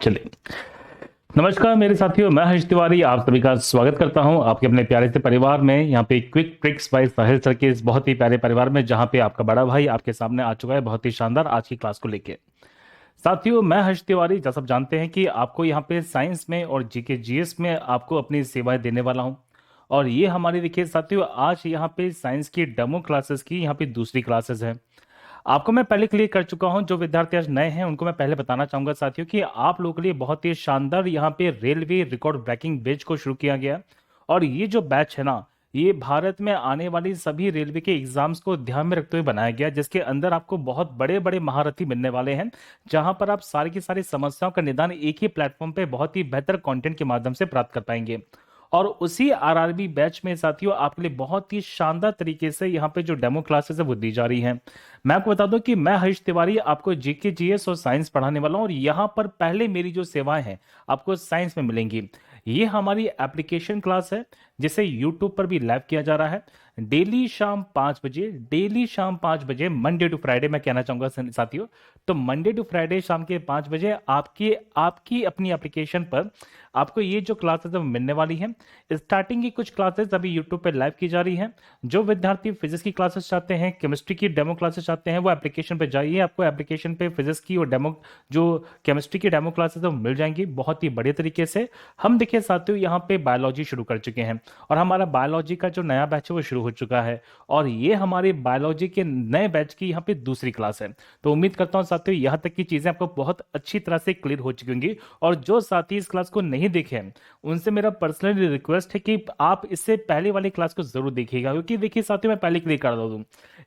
चलिए। नमस्कार मेरे साथियों, मैं हर्ष तिवारी आप सभी का स्वागत करता हूं आपके अपने प्यारे से परिवार में। यहाँ पे क्विक ट्रिक्स बाय साहिल सर के इस बहुत ही प्यारे परिवार में, जहाँ पे आपका बड़ा भाई आपके सामने आ चुका है बहुत ही शानदार आज की क्लास को लेके। साथियों, मैं हर्ष तिवारी, जैसा आप जानते हैं कि आपको यहाँ पे साइंस में और जीके जीएस में आपको अपनी सेवाएं देने वाला हूँ। और ये हमारी देखिए साथियों, आज यहाँ पे साइंस की डेमो क्लासेस की यहाँ पे दूसरी क्लासेस है। आपको मैं पहले क्लियर कर चुका हूं। जो विद्यार्थी आज नए हैं उनको मैं पहले बताना चाहूंगा साथियों कि आप लोगों के लिए बहुत ही शानदार यहाँ पे रेलवे रिकॉर्ड ब्रेकिंग बैच को शुरू किया गया। और ये जो बैच है ना, ये भारत में आने वाली सभी रेलवे के एग्जाम्स को ध्यान में रखते हुए बनाया गया, जिसके अंदर आपको बहुत बड़े बड़े महारथी मिलने वाले हैं, जहां पर आप सारी की सारी समस्याओं का निदान एक ही प्लेटफॉर्म पे बहुत ही बेहतर कंटेंट के माध्यम से प्राप्त कर पाएंगे। और उसी आरआरबी बैच में साथियों आपके लिए बहुत ही शानदार तरीके से यहाँ पे जो डेमो क्लासेस है वो दी जा रही हैं। मैं आपको बता दूं कि मैं हरीश तिवारी आपको जीके जीएस और साइंस पढ़ाने वाला हूं, और यहाँ पर पहले मेरी जो सेवाएं हैं आपको साइंस में मिलेंगी। ये हमारी एप्लीकेशन क्लास है, जिसे यूट्यूब पर भी लाइव किया जा रहा है डेली शाम 5 बजे। डेली शाम 5 बजे, मंडे टू फ्राइडे मैं कहना चाहूंगा साथियों। तो मंडे टू फ्राइडे शाम के 5 बजे आपकी आपकी अपनी एप्लीकेशन पर आपको ये जो क्लासेस है वो मिलने वाली है। स्टार्टिंग की कुछ क्लासेस अभी यूट्यूब पे लाइव की जा रही हैं। जो विद्यार्थी फिजिक्स की क्लासेस चाहते हैं, केमिस्ट्री की डेमो क्लासेस चाहते हैं, वो एप्लीकेशन पे जाइए, आपको एप्लीकेशन पे फिजिक्स की और डेमो जो केमिस्ट्री की डेमो क्लासेस है वो मिल जाएंगी बहुत ही बढ़िया तरीके से। हम देखिए साथियों यहाँ पे बायोलॉजी शुरू कर चुके हैं, और हमारा बायोलॉजी का जो नया बैच है वो शुरू हो चुका है। और ये हमारे बायोलॉजी के नए बैच की यहाँ पे दूसरी क्लास है। तो उम्मीद करता हूँ साथियों यहाँ तक की चीजें आपको बहुत अच्छी तरह से क्लियर हो चुकी होंगी। और जो साथी इस क्लास को नहीं देखे हैं उनसे मेरा पर्सनली रिक्वेस्ट है कि आप इससे पहले वाली क्लास को जरूर देखिएगा, क्योंकि देखिए साथियों मैं पहले क्लियर कर दूं,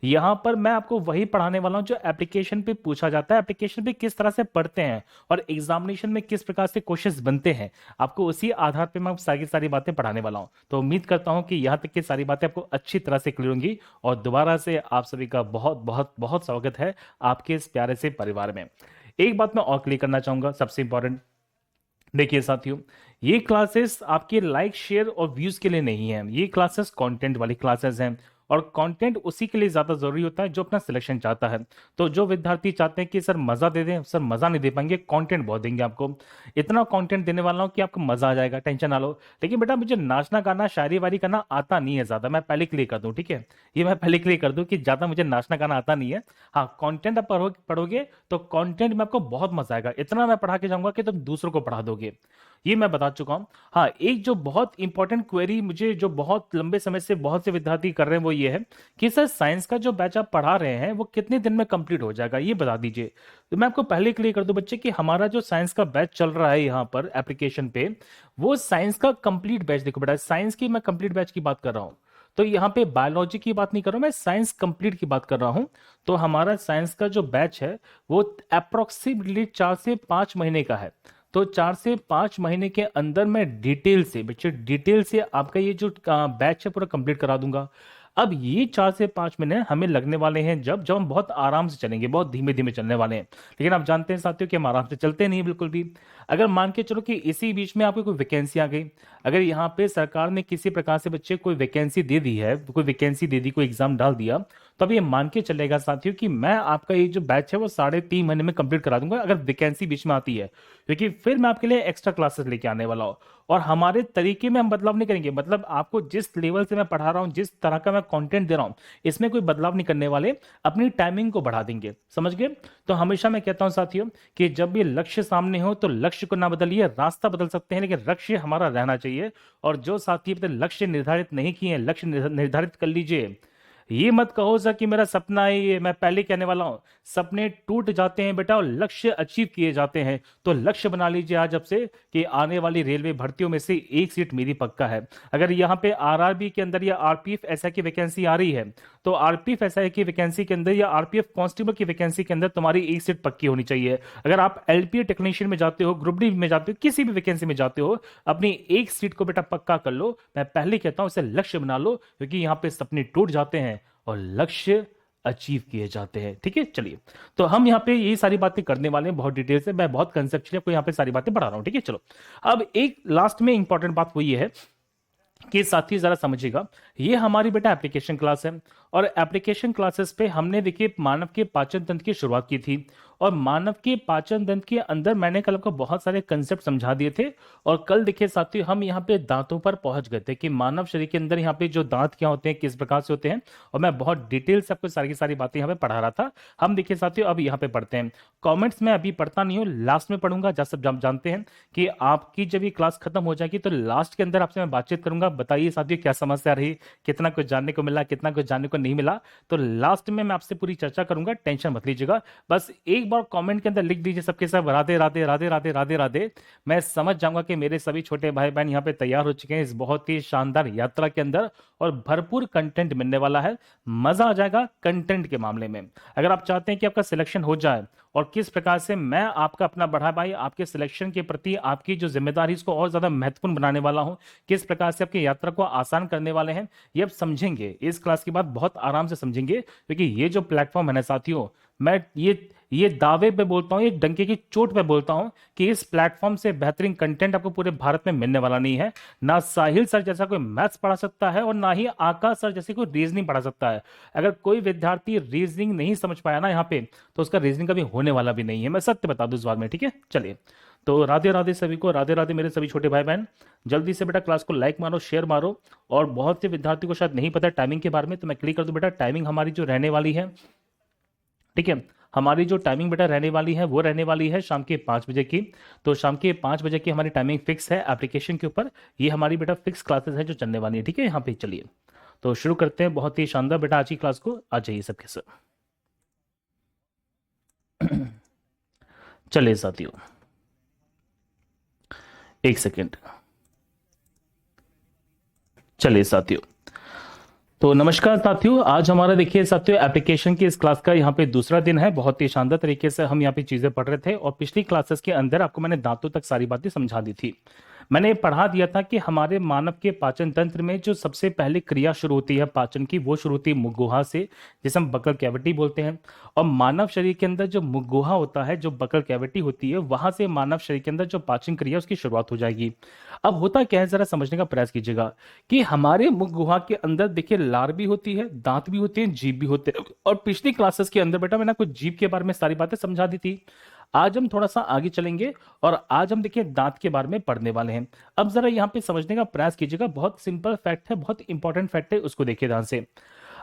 यहाँ पर मैं आपको वही पढ़ाने वाला हूँ जो एप्लीकेशन पे पूछा जाता है, एप्लीकेशन पे किस तरह से पढ़ते हैं और एग्जामिनेशन में किस प्रकार से क्वेश्चंस बनते हैं, आपको उसी आधार पे मैं सारी सारी बातें पढ़ाने वाला हूँ। तो उम्मीद करता हूँ कि यहाँ तक की सारी बातें आपको अच्छी तरह से क्लियर होंगी। और दोबारा से आप सभी का बहुत बहुत बहुत स्वागत है आपके इस प्यारे से परिवार में। एक बात मैं और क्लियर करना चाहूंगा, सबसे इंपॉर्टेंट, देखिए साथियों, ये क्लासेस आपके लाइक शेयर और व्यूज के लिए नहीं है। ये क्लासेस कंटेंट वाली क्लासेस हैं, और कंटेंट उसी के लिए ज्यादा जरूरी होता है जो अपना सिलेक्शन चाहता है। तो जो विद्यार्थी चाहते हैं कि सर मजा दे दें, सर मजा नहीं दे पाएंगे, कंटेंट बहुत देंगे आपको। इतना कंटेंट देने वाला हूं कि आपको मजा आ जाएगा, टेंशन ना लो। लेकिन बेटा मुझे नाचना गाना शायरी वारी करना आता नहीं है ज्यादा, मैं पहले क्लियर कर दूं, ठीक है। ये मैं पहले क्लियर कर दूं कि ज्यादा मुझे नाचना गाना आता नहीं है। हाँ, कंटेंट आप पढ़ोगे तो कंटेंट में आपको बहुत मजा आएगा, इतना मैं पढ़ा के जाऊंगा कि तुम दूसरों को पढ़ा दोगे, ये मैं बता चुका हूं। हाँ, एक जो बहुत इंपॉर्टेंट क्वेरी मुझे जो बहुत लंबे समय से बहुत से विद्यार्थी कर रहे हैं वो ये है कि सर साइंस का जो बैच आप पढ़ा रहे हैं वो कितने दिन में कंप्लीट हो जाएगा, ये बता दीजिए। तो मैं आपको पहले क्लियर कर दूं बच्चे कि हमारा जो साइंस का बैच चल रहा है यहाँ पर एप्लीकेशन पे, वो साइंस का कंप्लीट बैच, देखो बेटा साइंस की मैं कंप्लीट बैच की बात कर रहा हूँ। तो यहाँ पे बायोलॉजी की बात नहीं कर रहा हूं, मैं साइंस कंप्लीट की बात कर रहा हूं। तो हमारा साइंस का जो बैच है वो अप्रोक्सीमेटली 4 से 5 महीने का है। तो 4 से 5 महीने के अंदर मैं डिटेल से बच्चे, डिटेल से आपका ये जो बैच है पूरा कंप्लीट करा दूंगा। अब ये 4 से 5 महीने हमें लगने वाले हैं जब जब हम बहुत आराम से चलेंगे, बहुत धीमे धीमे चलने वाले हैं। लेकिन आप जानते हैं साथियों कि हम आराम से चलते नहीं बिल्कुल भी। अगर मान के चलो कि इसी बीच में आपको कोई वैकेंसी आ गई, अगर यहाँ पे सरकार ने किसी प्रकार से बच्चे कोई वैकेंसी दे दी है, कोई वैकेंसी दे दी, कोई एग्जाम डाल दिया, तो अब ये मान के चलेगा साथियों कि मैं आपका ये जो बैच है वो 3.5 महीने में कंप्लीट करा दूंगा, अगर वैकेंसी बीच में आती है। क्योंकि फिर मैं आपके लिए एक्स्ट्रा क्लासेस लेके आने वाला हूँ, और हमारे तरीके में हम बदलाव नहीं करेंगे। मतलब आपको जिस लेवल से मैं पढ़ा रहा हूँ, जिस तरह का मैं कंटेंट दे रहा हूँ, इसमें कोई बदलाव नहीं करने वाले, अपनी टाइमिंग को बढ़ा देंगे, समझ गए। तो हमेशा मैं कहता हूं साथियों कि जब भी लक्ष्य सामने हो तो लक्ष्य को ना बदलिए, रास्ता बदल सकते हैं लेकिन लक्ष्य हमारा रहना चाहिए। और जो साथी अपने लक्ष्य निर्धारित नहीं किए हैं, लक्ष्य निर्धारित कर लीजिए। ये मत कहो सर कि मेरा सपना है ये, मैं पहले कहने वाला हूं, सपने टूट जाते हैं बेटा और लक्ष्य अचीव किए जाते हैं। तो लक्ष्य बना लीजिए आज अब से कि आने वाली रेलवे भर्तियों में से एक सीट मेरी पक्का है। अगर यहाँ पे आरआरबी के अंदर या आरपीएफ एसआई की वैकेंसी आ रही है, तो आरपीएफ एसआई की वैकेंसी के अंदर या आरपीएफ कांस्टेबल की वैकेंसी के अंदर तुम्हारी एक सीट पक्की होनी चाहिए। अगर आप एलपीए टेक्नीशियन में जाते हो, ग्रुप डी में जाते हो, किसी भी वैकेंसी में जाते हो, अपनी एक सीट को बेटा पक्का कर लो। मैं पहले कहता हूं इसे लक्ष्य बना लो, क्योंकि यहाँ पे सपने टूट जाते हैं और लक्ष्य अचीव किए जाते हैं, ठीक है। चलिए, तो हम यहाँ पे ये सारी बातें करने वाले हैं बहुत डिटेल से, मैं बहुत कंसेप्चुअली आपको यहाँ पे सारी बातें पढ़ा रहा हूं, ठीक है। चलो, अब एक लास्ट में इंपॉर्टेंट बात वो ये है कि साथी जरा समझिएगा, ये हमारी बेटा एप्लीकेशन क्लास है, और एप्लीकेशन क्लासेस पे हमने देखिए मानव के पाचन तंत्र की शुरुआत की थी, और मानव के पाचन तंत्र के अंदर मैंने कल आपको बहुत सारे कंसेप्ट समझा दिए थे। और कल देखिए साथियों हम यहाँ पे दांतों पर पहुंच गए थे कि मानव शरीर के अंदर यहाँ पे जो दांत क्या होते हैं, किस प्रकार से होते हैं, और मैं बहुत डिटेल से आपको सारी की सारी बातें यहाँ पे पढ़ा रहा था। हम देखिए साथियों अब यहाँ पे पढ़ते हैं। कमेंट्स में अभी पढ़ता नहीं हूँ, लास्ट में पढ़ूंगा। जैसे सब जानते हैं कि आपकी जब ये क्लास खत्म हो जाएगी तो लास्ट के अंदर आपसे मैं बातचीत करूंगा। बताइए साथियों क्या समस्या रही, कितना कुछ जानने को मिला, कितना कुछ जानने को नहीं मिला। तो लास्ट में मैं आपसे पूरी चर्चा करूंगा, टेंशन मत लीजिएगा। बस एक बार कमेंट के अंदर लिख दीजिए सबके सब राधे राधे राधे राधे राधे राधे। मैं समझ जाऊंगा कि मेरे सभी छोटे भाई बहन यहाँ पे तैयार हो चुके हैं इस बहुत ही शानदार यात्रा के अंदर, और भरपूर कंटेंट मिलने वाला है। मजा आ जाएगा कंटेंट के मामले में। अगर आप चाहते हैं कि आपका सिलेक्शन हो जाए और किस प्रकार से मैं आपका अपना बड़ा भाई आपके सिलेक्शन के प्रति आपकी जो जिम्मेदारी इसको और ज्यादा महत्वपूर्ण बनाने वाला हूं, किस प्रकार से आपकी यात्रा को आसान करने वाले हैं, ये आप समझेंगे। इस क्लास के बाद बहुत आराम से समझेंगे, क्योंकि ये जो प्लेटफॉर्म है ना साथियों, मैं ये दावे पे बोलता हूं, ये डंके की चोट पे बोलता हूं कि इस प्लेटफॉर्म से बेहतरीन कंटेंट आपको पूरे भारत में मिलने वाला नहीं है। ना साहिल सर जैसा कोई मैथ्स पढ़ा सकता है और ना ही आकाश सर जैसी कोई रीजनिंग पढ़ा सकता है। अगर कोई विद्यार्थी रीजनिंग नहीं समझ पाया ना यहाँ पे, तो उसका रीजनिंग कभी होने वाला भी नहीं है। मैं सत्य बता दूं इस बात में, ठीक है। चलिए, तो राधे राधे सभी को, राधे राधे मेरे सभी छोटे भाई बहन। जल्दी से बेटा क्लास को लाइक मारो, शेयर मारो। और बहुत से विद्यार्थी को शायद नहीं पता टाइमिंग के बारे में, तो मैं क्लिक कर दूं। बेटा टाइमिंग हमारी जो रहने वाली है, ठीक है, हमारी जो टाइमिंग बेटा रहने वाली है वो रहने वाली है शाम के 5 बजे की। तो शाम के 5 बजे की हमारी टाइमिंग फिक्स है एप्लीकेशन के ऊपर। ये हमारी बेटा फिक्स क्लासेस है जो चलने वाली है, ठीक है। यहाँ पे चलिए तो शुरू करते हैं। बहुत ही शानदार बेटा आज की क्लास को, आ जाइए सबके सब। चलिए साथियों, एक सेकेंड। चलिए साथियों, तो नमस्कार साथियों। आज हमारा देखिए साथियों एप्लीकेशन की इस क्लास का यहाँ पे दूसरा दिन है। बहुत ही शानदार तरीके से हम यहाँ पे चीजें पढ़ रहे थे, और पिछली क्लासेस के अंदर आपको मैंने दांतों तक सारी बातें समझा दी थी। मैंने पढ़ा दिया था कि हमारे मानव के पाचन तंत्र में जो सबसे पहले क्रिया शुरू होती है पाचन की, वो शुरू होती है मुख-गुहा से, जिसे हम बकल कैविटी बोलते हैं। और मानव शरीर के अंदर जो मुख-गुहा होता है, जो बकल कैविटी होती है, वहां से मानव शरीर के अंदर जो पाचन क्रिया उसकी शुरुआत हो जाएगी। अब होता क्या है, जरा समझने का प्रयास कीजिएगा कि हमारे मुख गुहा के अंदर देखिए लार भी होती है, दांत भी होते हैं, जीभ भी होते हैं। और पिछली क्लासेस के अंदर बेटा मैंने कुछ जीभ के बारे में सारी बातें समझा दी थी। आज हम थोड़ा सा आगे चलेंगे और आज हम देखिए दांत के बारे में पढ़ने वाले हैं। अब जरा यहाँ पे समझने का प्रयास कीजिएगा, बहुत सिंपल फैक्ट है, बहुत इंपॉर्टेंट फैक्ट है, उसको देखिए ध्यान से।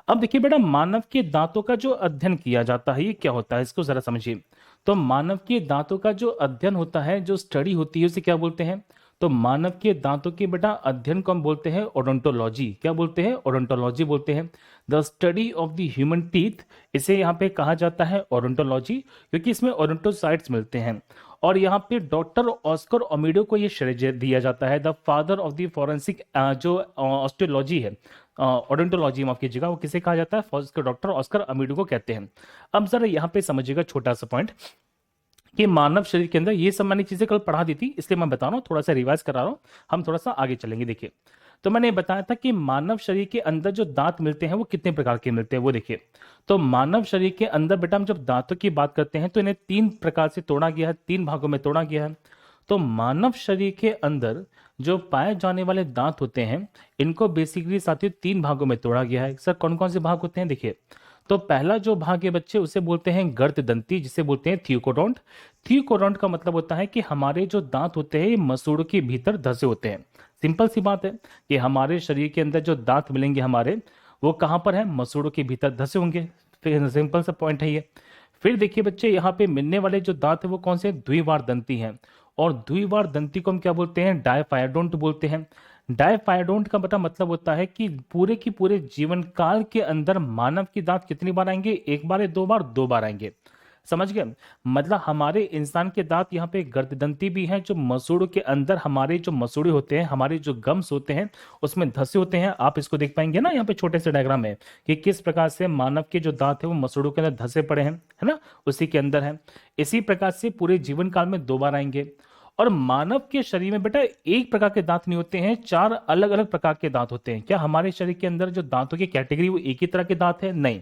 अब देखिए बेटा मानव के दांतों का जो अध्ययन किया जाता है ये क्या होता है, इसको जरा समझिए। तो मानव के दांतों का जो अध्ययन होता है, जो स्टडी होती है, उसे क्या बोलते हैं? तो मानव के दांतों के बेटा अध्ययन को हम बोलते हैं ओडोंटोलॉजी। क्या बोलते हैं? ओडोंटोलॉजी बोलते हैं। The study of the human teeth, इसे यहाँ पे कहा जाता है ओडोंटोलॉजी, क्योंकि इसमें ओडोंटोसाइट्स मिलते हैं। और यहाँ पे डॉक्टर ऑस्कर ओमिडो को ये श्रेय दिया जाता है, the father of the forensic जो ऑस्टियोलॉजी है, ओडोंटोलॉजी माफ कीजिएगा, वो किसे कहा जाता है? डॉक्टर ऑस्कर ओमिडो को कहते हैं। अब जरा यहाँ पे समझिएगा छोटा सा पॉइंट कि मानव शरीर के अंदर ये सब मैंने चीजें कल पढ़ा दी थी, इसलिए मैं बता रहा हूँ, थोड़ा सा रिवाइज करा रहा हूँ। हम थोड़ा सा आगे चलेंगे। देखिए, तो मैंने बताया था कि मानव शरीर के अंदर जो दांत मिलते हैं वो कितने प्रकार के मिलते हैं, वो देखिए। तो मानव शरीर के अंदर बेटा हम जब दांतों की बात करते हैं तो इन्हें 3 प्रकार से तोड़ा गया है, 3 भागों में तोड़ा गया है। तो मानव शरीर के अंदर जो पाए जाने वाले दांत होते हैं, इनको बेसिकली साथियों 3 भागों में तोड़ा गया है। सर कौन कौन से भाग होते हैं? देखिए, तो पहला जो भाग है बच्चे, उसे बोलते हैं गर्त दंती, जिसे बोलते हैं थियोकोडोंट। थियोकोडोंट का मतलब होता है कि हमारे जो दांत होते हैं ये मसूड़ों के भीतर धसे होते हैं। सिंपल सी बात है कि हमारे शरीर के अंदर जो दांत मिलेंगे हमारे, वो कहाँ पर है? मसूड़ों के भीतर धसे होंगे। फिर सिंपल सा पॉइंट है ये। फिर देखिए बच्चे, यहाँ पे मिलने वाले जो दांत है वो कौन से? द्विवार दंती हैं। और द्विवार दंती को हम क्या बोलते हैं? डायफायडोंट बोलते हैं। डायफायडोंट का बता मतलब होता है कि पूरे की पूरे जीवन काल के अंदर मानव की दांत कितनी बार आएंगे? 1 बार या 2 बार? 2 बार आएंगे। समझ गए? मतलब हमारे इंसान के दांत यहाँ पे गर्ददंती भी हैं, जो मसूड़ों के अंदर हमारे जो मसूड़े होते हैं, हमारे जो गम्स होते हैं, उसमें धसे होते हैं। आप इसको देख पाएंगे ना यहाँ पे छोटे से डायग्राम में कि किस प्रकार से मानव के जो दांत है वो मसूड़ों के अंदर धसे पड़े हैं, है ना, उसी के अंदर है। इसी प्रकार से पूरे जीवन काल में 2 बार आएंगे। और मानव के शरीर में बेटा एक प्रकार के दांत नहीं होते हैं, 4 अलग अलग प्रकार के दांत होते हैं। क्या हमारे शरीर के अंदर जो दांतों की कैटेगरी वो एक ही तरह के दांत है? नहीं,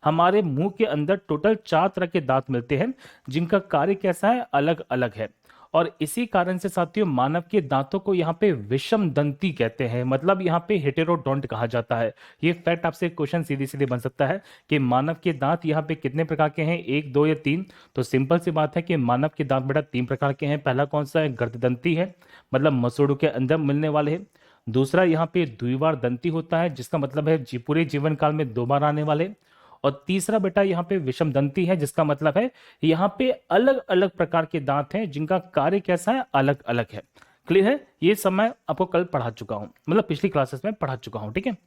हमारे मुंह के अंदर टोटल 4 तरह के दांत मिलते हैं, जिनका कार्य कैसा है? अलग अलग है। और इसी कारण से साथियों मानव के दांतों को यहाँ पे विषम दंती कहते हैं, मतलब यहाँ पे हेटेरोडोंट कहा जाता है। ये फैक्ट आपसे क्वेश्चन सीधे सीधे बन सकता है कि मानव के दांत यहाँ पे कितने प्रकार के हैं, एक, दो या तीन। तो सिंपल सी बात है कि मानव के दांत बेटा तीन प्रकार के हैं। पहला कौन सा है, गर्ददंती है, मतलब मसूड़ों के अंदर मिलने वाले हैं। दूसरा यहाँ पे द्विवार दंती होता है, जिसका मतलब है पूरे जीवन काल में दो बार आने वाले। और तीसरा बेटा यहाँ पे विषम दंती है, जिसका मतलब है यहाँ पे अलग अलग प्रकार के दांत हैं जिनका कार्य कैसा है, अलग अलग है। क्लियर है? ये सब मैं आपको कल पढ़ा चुका हूं, मतलब पिछली क्लासेस में पढ़ा चुका हूं। ठीक है,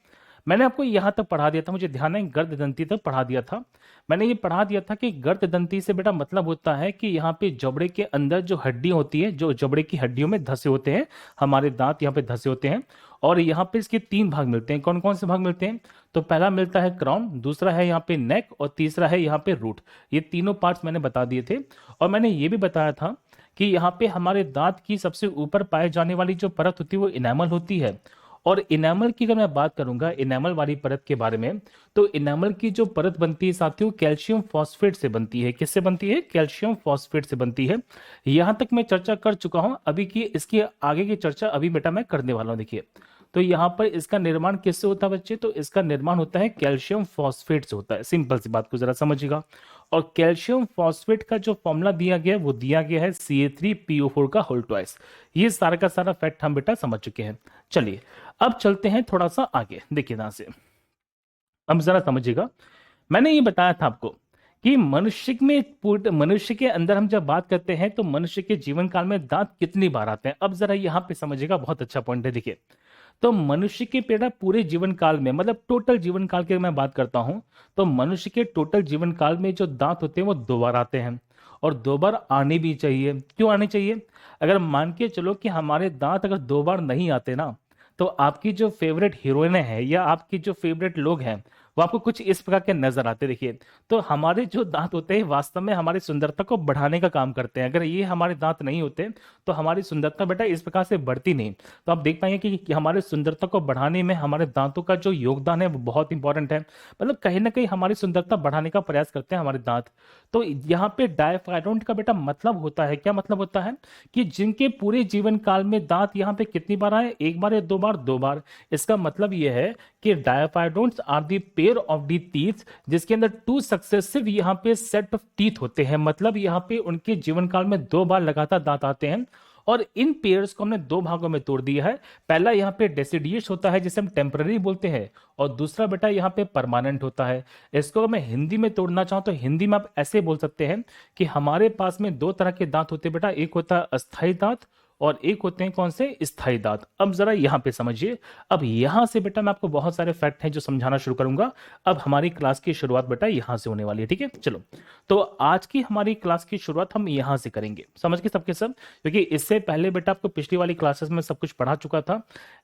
मैंने आपको यहां तक पढ़ा दिया था, मुझे ध्यान है, गर्द दंती तक पढ़ा दिया था। मैंने ये पढ़ा दिया था कि गर्द दंती से बेटा मतलब होता है कि यहाँ पे जबड़े के अंदर जो हड्डियां होती है, जो जबड़े की हड्डियों में धसे होते हैं, हमारे दांत यहाँ पे धसे होते हैं। और यहाँ पे इसके तीन भाग मिलते हैं। कौन कौन से भाग मिलते हैं? तो पहला मिलता है क्राउन, दूसरा है यहाँ पे नेक, और तीसरा है यहाँ पे रूट। ये तीनों पार्ट्स मैंने बता दिए थे। और मैंने ये भी बताया था कि यहाँ पे हमारे दांत की सबसे ऊपर पाए जाने वाली जो परत होती है वो इनेमल होती है। और इनेमल की अगर मैं बात करूंगा, इनेमल वाली परत के बारे में, तो इनेमल की जो परत बनती है साथियों, कैल्शियम फॉस्फेट से बनती है। किससे बनती है? कैल्शियम फॉस्फेट से बनती है। यहां तक मैं चर्चा कर चुका हूं, अभी की इसकी आगे की चर्चा अभी बेटा मैं करने वाला हूं। देखिए, तो यहाँ पर इसका निर्माण किससे होता है बच्चे? तो इसका निर्माण होता है कैल्शियम फॉस्फेट से होता है। सिंपल सी बात को जरा समझिएगा। और कैल्शियम फॉस्फेट का जो फॉर्मूला दिया गया है वो दिया गया है Ca3PO4 का होल ट्वाइस। ये सारा का सारा फैक्ट हम बेटा समझ चुके हैं। चलिए अब चलते हैं थोड़ा सा आगे। देखिए यहां से अब जरा समझिएगा, मैंने ये बताया था आपको कि मनुष्य के अंदर हम जब बात करते हैं तो मनुष्य के जीवन काल में दांत कितनी बार आते हैं। अब जरा यहां पे समझिएगा, बहुत अच्छा पॉइंट है। देखिए, तो मनुष्य के बेटा पूरे जीवन काल में, मतलब टोटल जीवन काल की मैं बात करता हूं, तो मनुष्य के टोटल जीवन काल में जो दांत होते हैं वो दो बार आते हैं। और दो बार आने भी चाहिए। क्यों आने चाहिए? अगर मान के चलो कि हमारे दांत अगर दो बार नहीं आते ना, तो आपकी जो फेवरेट हीरोइन है या आपकी जो फेवरेट लोग हैं वो आपको कुछ इस प्रकार के नजर आते। देखिए, तो हमारे जो दांत होते हैं वास्तव में हमारी सुंदरता को बढ़ाने का काम करते हैं। अगर ये हमारे दांत नहीं होते तो हमारी सुंदरता बेटा इस प्रकार से बढ़ती नहीं। तो आप देख पाएंगे कि हमारे सुंदरता को बढ़ाने में हमारे दांतों का जो योगदान है वो बहुत इंपॉर्टेंट है। मतलब कहीं ना कहीं हमारी सुंदरता बढ़ाने का प्रयास करते हैं हमारे दांत। तो यहाँ पे डायफाइडोंट का बेटा मतलब होता है, क्या मतलब होता है? कि जिनके पूरे जीवन काल में दांत यहाँ पे कितनी बार आए, एक बार या दो बार? दो बार। इसका मतलब यह है कि diphyodonts are the pair of the teeth जिसके अंदर टू सक्सेसिव यहाँ पे सेट ऑफ टीथ होते हैं। मतलब यहाँ पे उनके जीवन काल में दो बार लगातार दांत आते हैं। और इन पेयर्स को हमने दो भागों में तोड़ दिया है। पहला यहाँ पे डेसिडियस होता है जिसे हम टेम्पररी बोलते हैं, और दूसरा बेटा यहाँ पे परमानेंट होता है। इसको मैं हिंदी में तोड़ना चाहूं तो हिंदी में आप ऐसे बोल सकते हैं कि हमारे पास में दो तरह के दांत होते हैं बेटा, एक होता है अस्थायी दांत और एक होते हैं कौन से? स्थायी दांत। अब जरा यहां पे समझिए। अब यहां से बेटा मैं आपको बहुत सारे फैक्ट हैं जो समझाना शुरू करूंगा। अब हमारी क्लास की शुरुआत बेटा यहां से होने वाली है। ठीक है, चलो, तो आज की हमारी क्लास की शुरुआत हम यहां से करेंगे। समझ के सबके सब? क्योंकि इससे पहले बेटा आपको पिछली वाली क्लासेस में सब कुछ पढ़ा चुका था।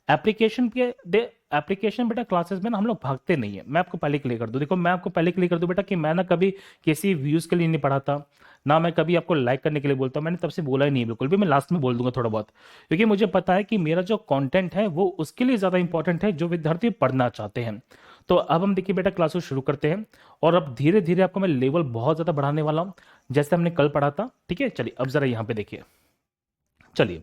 एप्लीकेशन बेटा क्लासेस में ना हम लोग भागते नहीं है। मैं आपको पहले क्लियर कर दूं। देखो, मैं आपको पहले क्लियर कर दूं बेटा कि मैं ना कभी किसी व्यूज के लिए नहीं पढ़ाता, ना मैं कभी आपको लाइक करने के लिए बोलता हूं। मैंने तब से बोला ही नहीं बिल्कुल भी। मैं लास्ट में बोल दूंगा थोड़ा बहुत, क्योंकि मुझे पता है कि मेरा जो कंटेंट है वो उसके लिए ज्यादा इंपॉर्टेंट है जो विद्यार्थी पढ़ना चाहते हैं। तो अब हम देखिए बेटा क्लासेस शुरू करते हैं। और अब धीरे धीरे आपको मैं लेवल बहुत ज्यादा बढ़ाने वाला हूं, जैसे हमने कल पढ़ा था। ठीक है, चलिए अब जरा यहां पे देखिए। चलिए,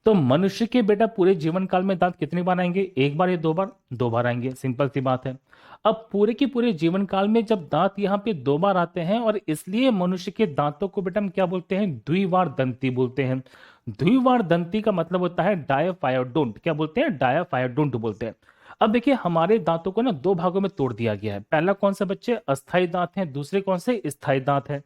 तो मनुष्य के बेटा पूरे जीवन काल में दांत कितनी बार आएंगे? एक बार या दो बार? दो बार आएंगे। सिंपल सी बात है। अब पूरे के पूरे जीवन काल में जब दांत यहाँ पे दो बार आते हैं, और इसलिए मनुष्य के दांतों को बेटा हम क्या बोलते हैं? द्विवार दंती बोलते हैं। द्विवार दंती का मतलब होता है डायफायोडोंट। क्या बोलते हैं? डायफायोडोंट बोलते हैं। अब देखिए, हमारे दांतों को ना दो भागों में तोड़ दिया गया है। पहला कौन सा बच्चे? अस्थायी दांत हैं, दूसरे कौन से? स्थायी दांत है।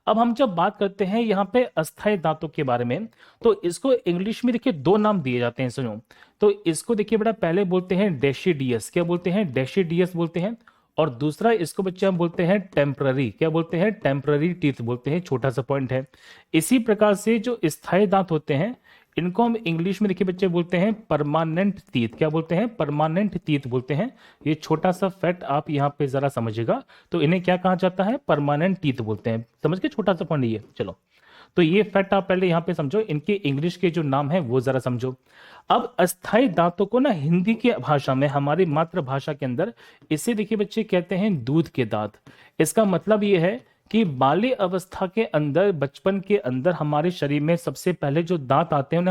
अब हम जब बात करते हैं यहाँ पे अस्थायी दांतों के बारे में, तो इसको इंग्लिश में देखिए दो नाम दिए जाते हैं, सुनो। तो इसको देखिए बेटा पहले बोलते हैं डेसिडियस। क्या बोलते हैं? डेसिडियस बोलते हैं। और दूसरा इसको बच्चे हम बोलते हैं टेम्पररी। क्या बोलते हैं? टेम्पररी टीथ बोलते हैं। छोटा सा पॉइंट है। इसी प्रकार से जो स्थायी दांत होते हैं इनको हम इंग्लिश में देखिए बच्चे बोलते हैं परमानेंट टीथ। क्या बोलते हैं? परमानेंट टीथ बोलते हैं। ये छोटा सा फैक्ट आप यहाँ पे जरा समझिएगा। तो इन्हें क्या कहा जाता है? परमानेंट टीथ बोलते हैं। समझ के? छोटा सा पॉइंट ये। चलो, तो ये फैक्ट आप पहले यहाँ पे समझो। इनके इंग्लिश के जो नाम है वो जरा समझो। अब अस्थायी दांतों को ना हिंदी की भाषा में, हमारी मातृभाषा के अंदर, इसे देखिए बच्चे कहते हैं दूध के दांत। इसका मतलब ये है कि बाल्य अवस्था के अंदर, बचपन के अंदर हमारे शरीर में सबसे पहले जो दांत आते हैं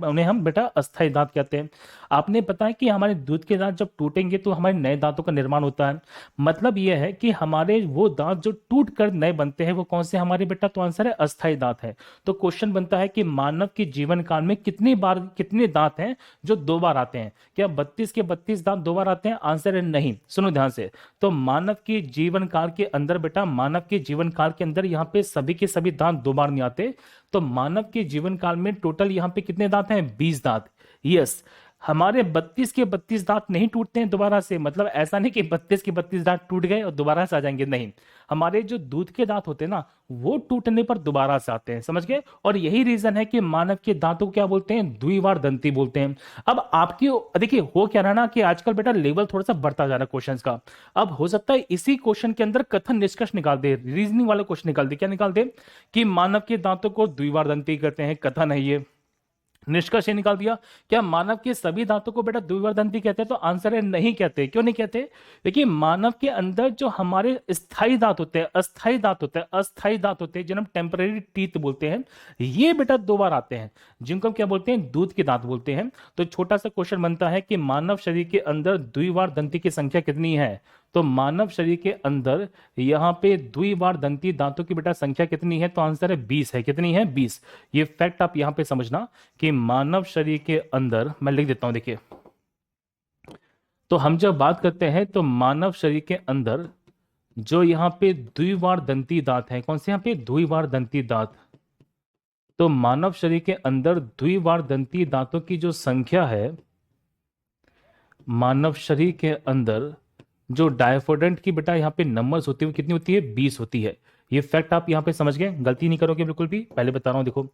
उन्हें हम बेटा अस्थायी दांत कहते हैं। आपने पता है कि हमारे दूध के दांत जब टूटेंगे तो हमारे नए दांतों का निर्माण होता है। मतलब यह है कि हमारे वो दांत जो टूट कर नए बनते हैं वो कौन से हमारे बेटा, तो आंसर है अस्थायी दांत है। तो क्वेश्चन बनता है कि मानव के जीवन काल में कितनी बार, कितने दांत हैं जो दो बार आते हैं? क्या 32 के 32 दांत दो बार आते हैं? आंसर है नहीं। सुनो ध्यान से। तो मानव के जीवन काल के अंदर बेटा, मानव के जीवन काल के अंदर यहाँ पे सभी के सभी दांत दो बार नहीं आते। तो मानव के जीवन काल में टोटल यहाँ पे कितने दांत हैं? 20 दांत। यस, हमारे 32 के 32 दांत नहीं टूटते हैं दोबारा से। मतलब ऐसा नहीं कि 32 के 32 दांत टूट गए और दोबारा से आ जाएंगे, नहीं। हमारे जो दूध के दांत होते हैं ना, वो टूटने पर दोबारा से आते हैं, समझ गए। और यही रीजन है कि मानव के दांतों को क्या बोलते हैं? द्विवार दंती बोलते हैं। अब आपकी देखिए हो क्या रहा ना कि आजकल बेटा लेवल थोड़ा सा बढ़ता जा रहा है क्वेश्चंस का। अब हो सकता है इसी क्वेश्चन के अंदर कथन निष्कर्ष निकाल दे, रीजनिंग वाला क्वेश्चन निकाल दे। क्या निकाल दे? कि मानव के दांतों को द्विवार दंती कहते हैं। कथन है ये, निष्कर्ष ये निकाल दिया। क्या मानव के सभी दांतों को बेटा द्विवार दंती कहते हैं? तो आंसर है नहीं कहते। क्यों नहीं कहते? देखिए मानव के अंदर जो हमारे स्थायी दांत होते हैं, अस्थायी दांत होते हैं, अस्थायी दांत होते हैं जिन्हें हम टेम्पररी टीथ बोलते हैं, ये बेटा दो बार आते हैं, जिनको हम क्या बोलते हैं? दूध के दांत बोलते हैं। तो छोटा सा क्वेश्चन बनता है कि मानव शरीर के अंदर द्विवार दंती की संख्या कितनी है? तो मानव शरीर के अंदर यहाँ पे द्विवार दंती दांतों की बेटा संख्या कितनी है? तो आंसर है 20 है। कितनी है? 20। ये फैक्ट आप यहां पे समझना कि मानव शरीर के अंदर, मैं लिख देता हूं देखिए। तो हम जब बात करते हैं तो मानव शरीर के अंदर जो यहाँ पे द्विवार दंती दांत हैं, कौन से यहाँ पे? द्विवार दंती दांत। तो मानव शरीर के अंदर द्विवार दंती दांतों की जो संख्या है, मानव शरीर के अंदर जो डायफोडेंट की बेटा यहाँ पे नंबर्स होती है वो कितनी होती है? 20 होती है। ये फैक्ट आप यहाँ पे समझ गए, गलती नहीं करोगे बिल्कुल भी, पहले बता रहा हूं देखो।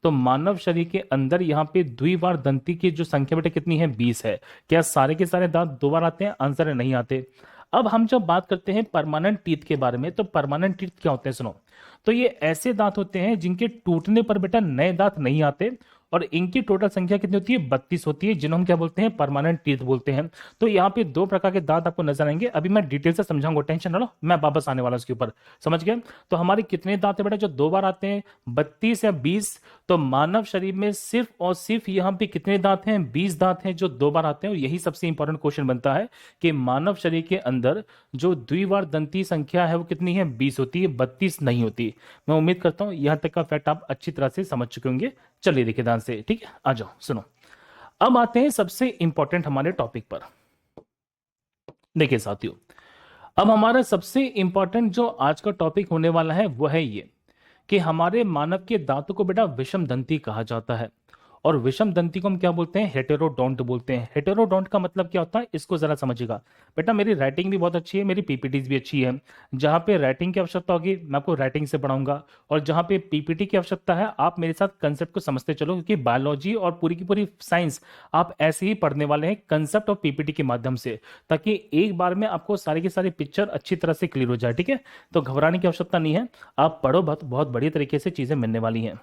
तो मानव शरीर के अंदर यहाँ पे द्विवार दंती की जो संख्या बेटा कितनी है? 20 है। क्या सारे के सारे दांत दो बार आते हैं? आंसर है नहीं आते। अब हम जब बात करते हैं परमानेंट टीथ के बारे में, तो परमानेंट टीथ क्या होते हैं सुनो। तो ये ऐसे दांत होते हैं जिनके टूटने पर बेटा नए दांत नहीं आते, और इनकी टोटल संख्या कितनी होती है? 32 होती है, जिन्हें हम क्या बोलते हैं? परमानेंट टीथ बोलते हैं। तो यहाँ पे दो प्रकार के दांत आपको नजर आएंगे, अभी मैं डिटेल से समझाऊंगा, टेंशन ना लो, मैं वापस आने वाला उसके ऊपर, समझ गए। तो हमारे कितने दांत है बेटा जो दो बार आते हैं? 32 या 20। तो मानव शरीर में सिर्फ और सिर्फ यहाँ पे कितने दांत हैं? 20 दांत हैं जो दो बार आते हैं। और यही सबसे इंपॉर्टेंट क्वेश्चन बनता है कि मानव शरीर के अंदर जो द्विवार दंती संख्या है वो कितनी है? 20 होती है, 32 नहीं होती। मैं उम्मीद करता हूं यहां तक का फैक्ट आप अच्छी तरह से समझ चुके होंगे। चलिए देखिए ध्यान से, ठीक है, आ जाओ सुनो। अब आते हैं सबसे इंपॉर्टेंट हमारे टॉपिक पर। देखिए साथियों, अब हमारा सबसे इंपॉर्टेंट जो आज का टॉपिक होने वाला है वो है ये कि हमारे मानव के दांतों को बेटा विषम दंती कहा जाता है। और विषम दंती को हम क्या बोलते हैं? हेटेरोडोंट बोलते हैं। हेटेरोडोंट का मतलब क्या होता है इसको जरा समझिएगा। बेटा मेरी राइटिंग भी बहुत अच्छी है, मेरी पीपीटीज भी अच्छी है। जहां पे राइटिंग की आवश्यकता होगी मैं आपको राइटिंग से पढ़ाऊंगा, और जहां पे पीपीटी की आवश्यकता है आप मेरे साथ कंसेप्ट को समझते चलो, क्योंकि बायोलॉजी और पूरी की पूरी साइंस आप ऐसे ही पढ़ने वाले हैं कंसेप्ट और पीपीटी के माध्यम से, ताकि एक बार में आपको सारी की सारी पिक्चर अच्छी तरह से क्लियर हो जाए, ठीक है। तो घबराने की आवश्यकता नहीं है, आप पढ़ो, बहुत बहुत बढ़िया तरीके से चीजें मिलने वाली हैं।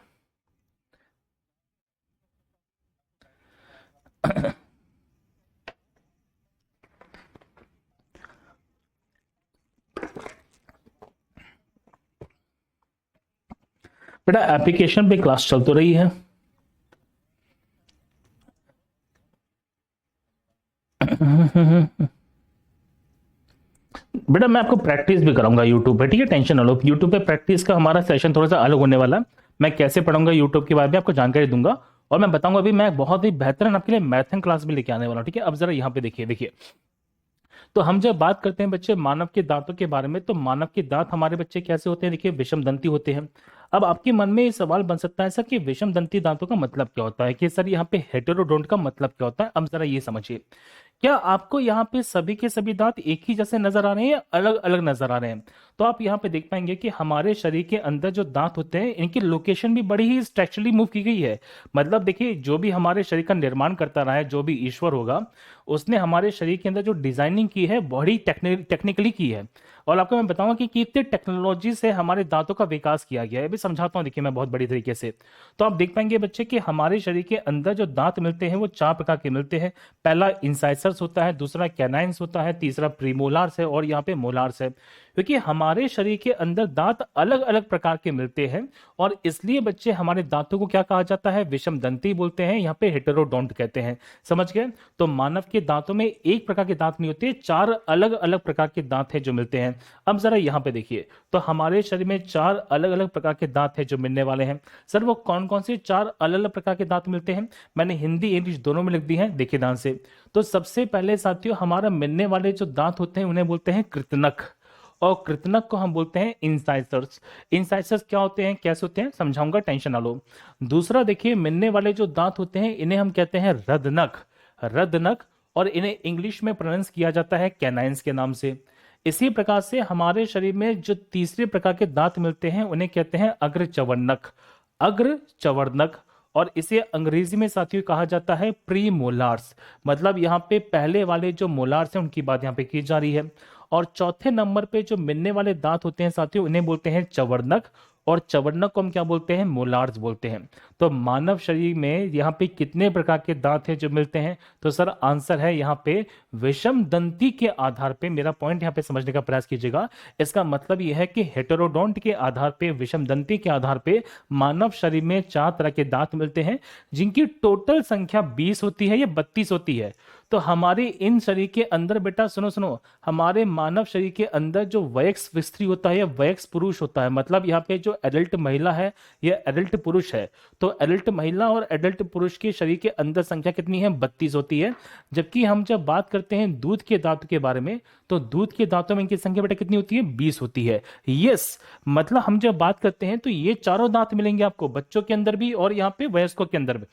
बेटा एप्लीकेशन पे क्लास चल तो रही है। बेटा मैं आपको प्रैक्टिस भी कराऊंगा यूट्यूब पे, ठीक है, टेंशन ना लो। यूट्यूब पे प्रैक्टिस का हमारा सेशन थोड़ा सा अलग होने वाला है। मैं कैसे पढ़ाऊंगा यूट्यूब के बारे में आपको जानकारी दूंगा, और मैं बताऊंगा अभी मैं बहुत ही बेहतरीन आपके लिए मैथन क्लास भी लेके आने वाला हूं, ठीक है। अब जरा यहाँ पे देखिए, देखिए तो हम जब बात करते हैं बच्चे मानव के दांतों के बारे में, तो मानव के दांत हमारे बच्चे कैसे होते हैं? देखिए विषम दंती होते हैं। अब आपके मन में ये सवाल बन सकता है सर कि विषम दंती दांतों का मतलब क्या होता है, कि सर यहाँ पे हेटेरोडोंट का मतलब क्या होता है। अब जरा ये समझिए, क्या आपको यहाँ पे सभी के सभी दांत एक ही जैसे नजर आ रहे हैं या अलग अलग नजर आ रहे हैं? तो आप यहाँ पे देख पाएंगे कि हमारे शरीर के अंदर जो दांत होते हैं इनकी लोकेशन भी बड़ी ही स्ट्रक्चरली मूव की गई है। मतलब देखिए जो भी हमारे शरीर का निर्माण करता रहा है, जो भी ईश्वर होगा, उसने हमारे शरीर के अंदर जो डिजाइनिंग की है बड़ी टेक्निकली की है। और आपको मैं बताऊंगा कि कितने टेक्नोलॉजी से हमारे दांतों का विकास किया गया है, अभी समझाता हूँ देखिए मैं बहुत बड़ी तरीके से। तो आप देख पाएंगे बच्चे कि हमारे शरीर के अंदर जो दांत मिलते हैं वो चार प्रकार के मिलते हैं। पहला इंसाइसर्स होता है, दूसरा कैनाइंस होता है, तीसरा प्रीमोलार्स है, और यहाँ पे मोलार्स है। क्योंकि हमारे शरीर के अंदर दांत अलग अलग प्रकार के मिलते हैं और इसलिए बच्चे हमारे दांतों को क्या कहा जाता है, विषम दंती बोलते हैं, यहाँ पे हेटेरोडोंट कहते हैं। समझ गए? तो मानव के दांतों में एक प्रकार के दांत नहीं होते, चार अलग अलग प्रकार के दांत हैं जो मिलते हैं। अब जरा यहाँ पे देखिए, तो हमारे शरीर में चार अलग अलग प्रकार के दांत हैं जो मिलने वाले हैं। सर वो कौन कौन से चार अलग अलग प्रकार के दांत मिलते हैं? मैंने हिंदी इंग्लिश दोनों में लिख दी है, देखिए ध्यान से। तो सबसे पहले साथियों, हमारा मिलने वाले जो दांत होते हैं उन्हें बोलते हैं कृतनक, और कृतनक को हम बोलते हैं इंसाइसर्स। इंसाइसर्स क्या होते हैं, कैसे होते हैं, समझाऊंगा, टेंशन ना लो। दूसरा देखिए, मिलने वाले जो दांत होते हैं इन्हें हम कहते हैं रदनक, रदनक, और इन्हें इंग्लिश में प्रोनाउंस किया जाता है कैनाइंस के नाम से। इसी प्रकार से हमारे शरीर में जो तीसरे प्रकार के दांत मिलते हैं उन्हें कहते हैं अग्र चवर्णक, अग्र चवर्णक, और इसे अंग्रेजी में साथियों कहा जाता है प्री मोलार्स। मतलब यहाँ पे पहले वाले जो मोलार्स हैं उनकी बात यहाँ पे की जा रही है। और चौथे नंबर पे जो मिलने वाले दांत होते हैं साथियों उन्हें बोलते हैं चवर्णक, और चवर्णक को हम क्या बोलते हैं, मोलार्स बोलते हैं। तो मानव शरीर में यहाँ पे कितने प्रकार के दांत हैं जो मिलते हैं? तो सर आंसर है यहाँ पे विषम दंती के आधार पे। मेरा पॉइंट यहाँ पे समझने का प्रयास कीजिएगा। इसका मतलब यह है कि हेटेरोडोंट के आधार पे, विषम दंती के आधार पे मानव शरीर में चार तरह के दांत मिलते हैं जिनकी टोटल संख्या 20 होती है या 32 होती है। तो हमारे इन शरीर के अंदर बेटा सुनो सुनो, हमारे मानव शरीर के अंदर जो वयस्क स्त्री होता है या वयस्क पुरुष होता है, मतलब यहाँ पे जो एडल्ट महिला है या एडल्ट पुरुष है, तो एडल्ट महिला और एडल्ट पुरुष के शरीर के अंदर संख्या कितनी है, 32 होती है। जबकि हम जब बात करते हैं दूध के दांतों के बारे में, तो दूध के दांतों में इनकी संख्या बेटा कितनी होती है, 20 होती है। यस, मतलब हम जब बात करते हैं तो ये चारों दांत मिलेंगे आपको बच्चों के अंदर भी और यहाँ पे वयस्कों के अंदर भी।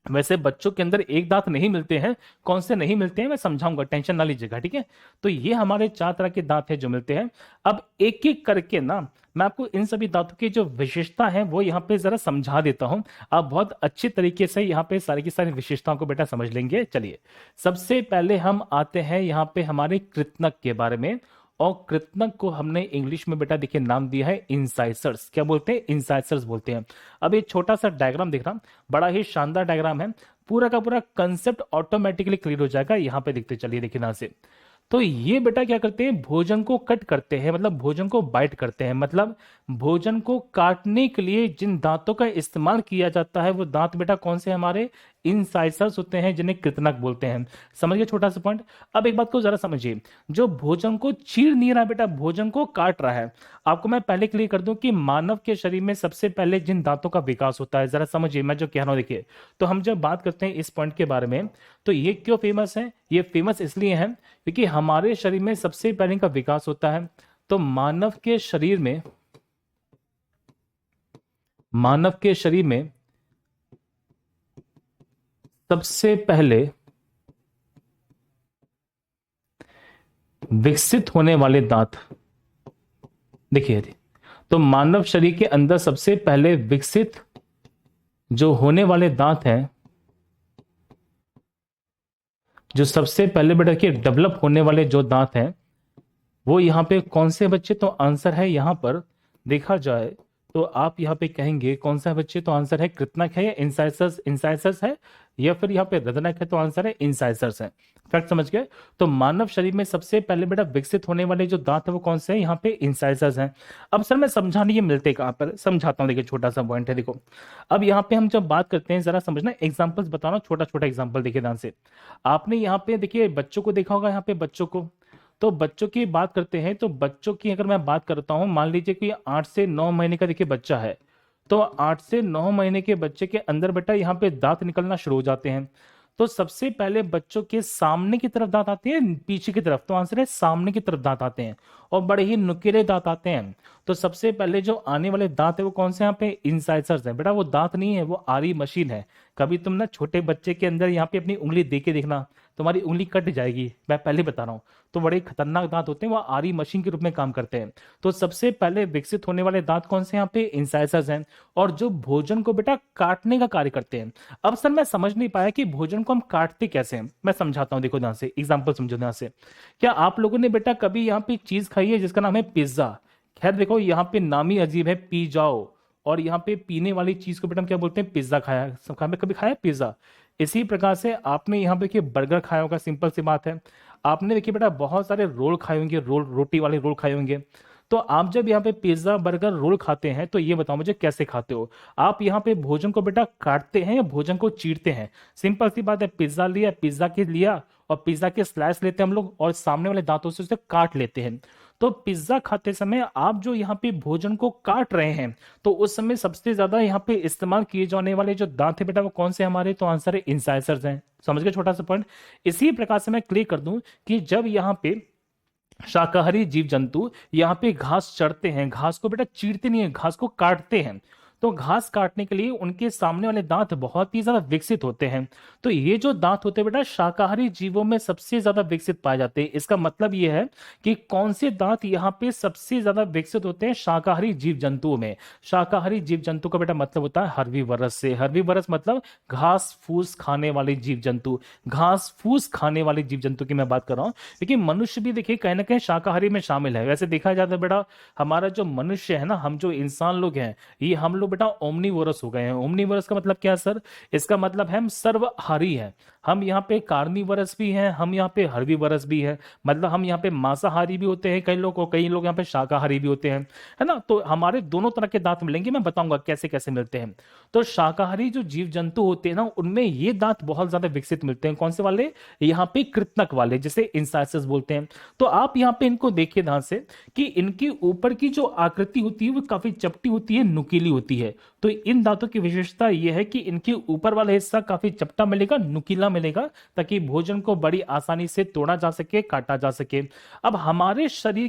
वैसे बच्चों के अंदर एक दांत नहीं मिलते हैं, कौन से नहीं मिलते हैं मैं समझाऊंगा, टेंशन ना लीजिएगा, ठीक है। तो ये हमारे चार तरह के दांत हैं जो मिलते हैं। अब एक एक करके ना मैं आपको इन सभी दांतों की जो विशेषता है वो यहाँ पे जरा समझा देता हूं। आप बहुत अच्छे तरीके से यहाँ पे सारी की सारी विशेषताओं को बेटा समझ लेंगे। चलिए, सबसे पहले हम आते हैं यहाँ पे हमारे कृतनक के बारे में। और कृतनक को हमने इंग्लिश में बेटा देखिए नाम दिया है इंसाइसर्स। क्या बोलते हैं, इंसाइसर्स बोलते हैं। अब ये छोटा सा डायग्राम देख रहा, बड़ा ही शानदार डायग्राम है, पूरा का पूरा कंसेप्ट ऑटोमेटिकली क्लियर हो जाएगा। यहां पे देखते चलिए, देखिए यहां से। तो ये बेटा क्या करते हैं, भोजन को कट करते हैं, मतलब भोजन को बाइट करते हैं। मतलब भोजन को काटने के लिए जिन दांतों का इस्तेमाल किया जाता है वो दांत बेटा कौन से हमारे इंसाइसर्स होते हैं, जिन्हें कृतनक बोलते हैं। समझिए छोटा सा पॉइंट। अब एक बात को जरा समझिए, जो भोजन को चीर नहीं रहा बेटा, भोजन को काट रहा है। आपको मैं पहले क्लियर कर दूं कि मानव के शरीर में सबसे पहले जिन दांतों का विकास होता है, जरा समझिए मैं जो कह रहा हूं। देखिए, तो हम जब बात करते हैं इस पॉइंट के बारे में, तो ये क्यों फेमस है, ये फेमस इसलिए है क्योंकि हमारे शरीर में सबसे पहले इनका विकास होता है। तो मानव के शरीर में, मानव के शरीर में सबसे पहले विकसित होने वाले दांत, देखिए, तो मानव शरीर के अंदर सबसे पहले विकसित जो होने वाले दांत हैं, जो सबसे पहले बेटा के डेवलप होने वाले जो दांत हैं वो यहाँ पे कौन से बच्चे? तो आंसर है यहाँ पर देखा जाए तो आप यहाँ पे कहेंगे कौन सा बच्चे? तो आंसर है कृतनक है या इंसाइसर्स, इंसाइसर्स है, या फिर यहाँ पे रदनक है, तो आंसर है इंसाइसर्स है। फैक्ट समझ गए? तो मानव शरीर में सबसे पहले बेटा विकसित होने वाले जो दांत है वो कौन से हैं? यहाँ पे इंसाइसर्स हैं। अब सर मैं समझाने, ये मिलते कहाँ पर, समझाता हूँ। देखिए छोटा सा पॉइंट है, देखो। अब यहाँ पे हम जब बात करते हैं, जरा समझना, एग्जाम्पल्स बताना, छोटा छोटा एग्जाम्पल देखिए ध्यान से। आपने यहाँ पे देखिए बच्चों को देखा होगा, यहाँ पे बच्चों को, तो बच्चों की बात करते हैं, तो बच्चों की अगर मैं बात करता हूं, मान लीजिए कि 8 से 9 महीने का देखिए बच्चा है, तो 8 से 9 महीने के बच्चे के अंदर बेटा यहाँ पे दांत निकलना शुरू हो जाते हैं। तो सबसे पहले बच्चों के सामने की तरफ दांत आते हैं, पीछे की तरफ? तो आंसर है सामने की तरफ दांत आते हैं, और बड़े ही नुकीले दांत आते हैं। तो सबसे पहले जो आने वाले दांत है वो कौन से? यहाँ पे इंसाइसर्स है। बेटा वो दांत नहीं है, वो आरी मशीन है। कभी तुम ना छोटे बच्चे के अंदर यहाँ पे अपनी उंगली दे के देखना, तुम्हारी उंगली कट जाएगी, मैं पहले बता रहा हूँ। तो बड़े खतरनाक दांत होते हैं, वो आरी मशीन के रूप में काम करते हैं। तो सबसे पहले विकसित होने वाले दांत कौन से? यहाँ पे इंसाइसर्स हैं, और जो भोजन को बेटा काटने का कार्य करते हैं। अब सर मैं समझ नहीं पाया कि भोजन को हम काटते कैसे हैं, मैं समझाता हूँ, देखो ध्यान से, एग्जाम्पल समझो ध्यान से। क्या आप लोगों ने बेटा कभी यहाँ पे एक चीज खाई है जिसका नाम है पिज्जा? खैर देखो यहाँ पे नाम ही अजीब है, पी जाओ, और यहाँ पे पीने वाली चीज को बेटा हम क्या बोलते हैं? पिज्जा। खाया सब, कभी खाया पिज्जा? इसी प्रकार से आपने यहाँ पे कि बर्गर खाया होगा, सिंपल सी बात है। आपने देखिए बेटा बहुत सारे रोल खाए होंगे, रोल रोटी वाले रोल खाए होंगे। तो आप जब यहाँ पे पिज्जा बर्गर रोल खाते हैं तो ये बताओ मुझे कैसे खाते हो? आप यहाँ पे भोजन को बेटा काटते हैं या भोजन को चीरते हैं? सिंपल सी बात है, पिज्जा लिया, पिज्जा के लिया और पिज्जा के स्लाइस लेते हैं हम लोग और सामने वाले दांतों से उसे काट लेते हैं। तो पिज्जा खाते समय आप जो यहाँ पे भोजन को काट रहे हैं, तो उस समय सबसे ज्यादा यहाँ पे इस्तेमाल किए जाने वाले जो दांत है बेटा वो कौन से हमारे? तो आंसर है इंसाइसर्स हैं। समझ गए छोटा सा पॉइंट? इसी प्रकार से मैं क्लियर कर दूं कि जब यहाँ पे शाकाहारी जीव जंतु यहाँ पे घास चढ़ते हैं, घास को बेटा चीरते नहीं है, घास को काटते हैं। तो घास काटने के लिए उनके सामने वाले दांत बहुत ही ज्यादा विकसित होते हैं। तो ये जो दांत होते हैं बेटा शाकाहारी जीवों में सबसे ज्यादा विकसित पाए जाते हैं। इसका मतलब ये है कि कौन से दांत यहाँ पे सबसे ज्यादा विकसित होते हैं? शाकाहारी जीव जंतुओं में। शाकाहारी जीव जंतु का बेटा मतलब होता है हर्बीवरस से। हर्बीवरस मतलब घास फूस खाने वाले जीव जंतु। घास फूस खाने वाले जीव जंतु की मैं बात कर रहा हूँ। लेकिन मनुष्य भी देखिए कहीं ना कहीं शाकाहारी में शामिल है। वैसे देखा जाता है बेटा हमारा जो मनुष्य है ना, हम जो इंसान लोग हैं, ये हम लोग बेटा ओमनीवोरस हो गए हैं। ओमनीवोरस का मतलब क्या है सर? इसका मतलब है हम सर्वहारी हैं। हम यहाँ पे कार्निवरस भी हैं, हम यहाँ पे हर्बीवरस भी है। मतलब हम यहाँ पे मांसाहारी भी होते हैं कई लोग, और कई लोग यहाँ पे शाकाहारी भी होते हैं, है ना। तो हमारे दोनों तरह के दांत मिलेंगे, मैं बताऊंगा कैसे कैसे मिलते हैं। तो शाकाहारी जो जीव जंतु होते हैं ना, उनमें ये दांत बहुत ज्यादा विकसित मिलते हैं। कौन से वाले? यहाँ पे कृतनक वाले, जिसे इंसाइसस बोलते हैं। तो आप यहाँ पे इनको देखिए ध्यान से कि इनकी ऊपर की जो आकृति होती है वो काफी चपटी होती है, नुकीली होती है। तो इन दांतों की विशेषता यह है कि इनके ऊपर वाला हिस्सा काफी चपटा मिलेगा, नुकीला मिलेगा, ताकि भोजन को बड़ी आसानी से तोड़ा जा सके, काटा जा सके। अब हमारे शरीर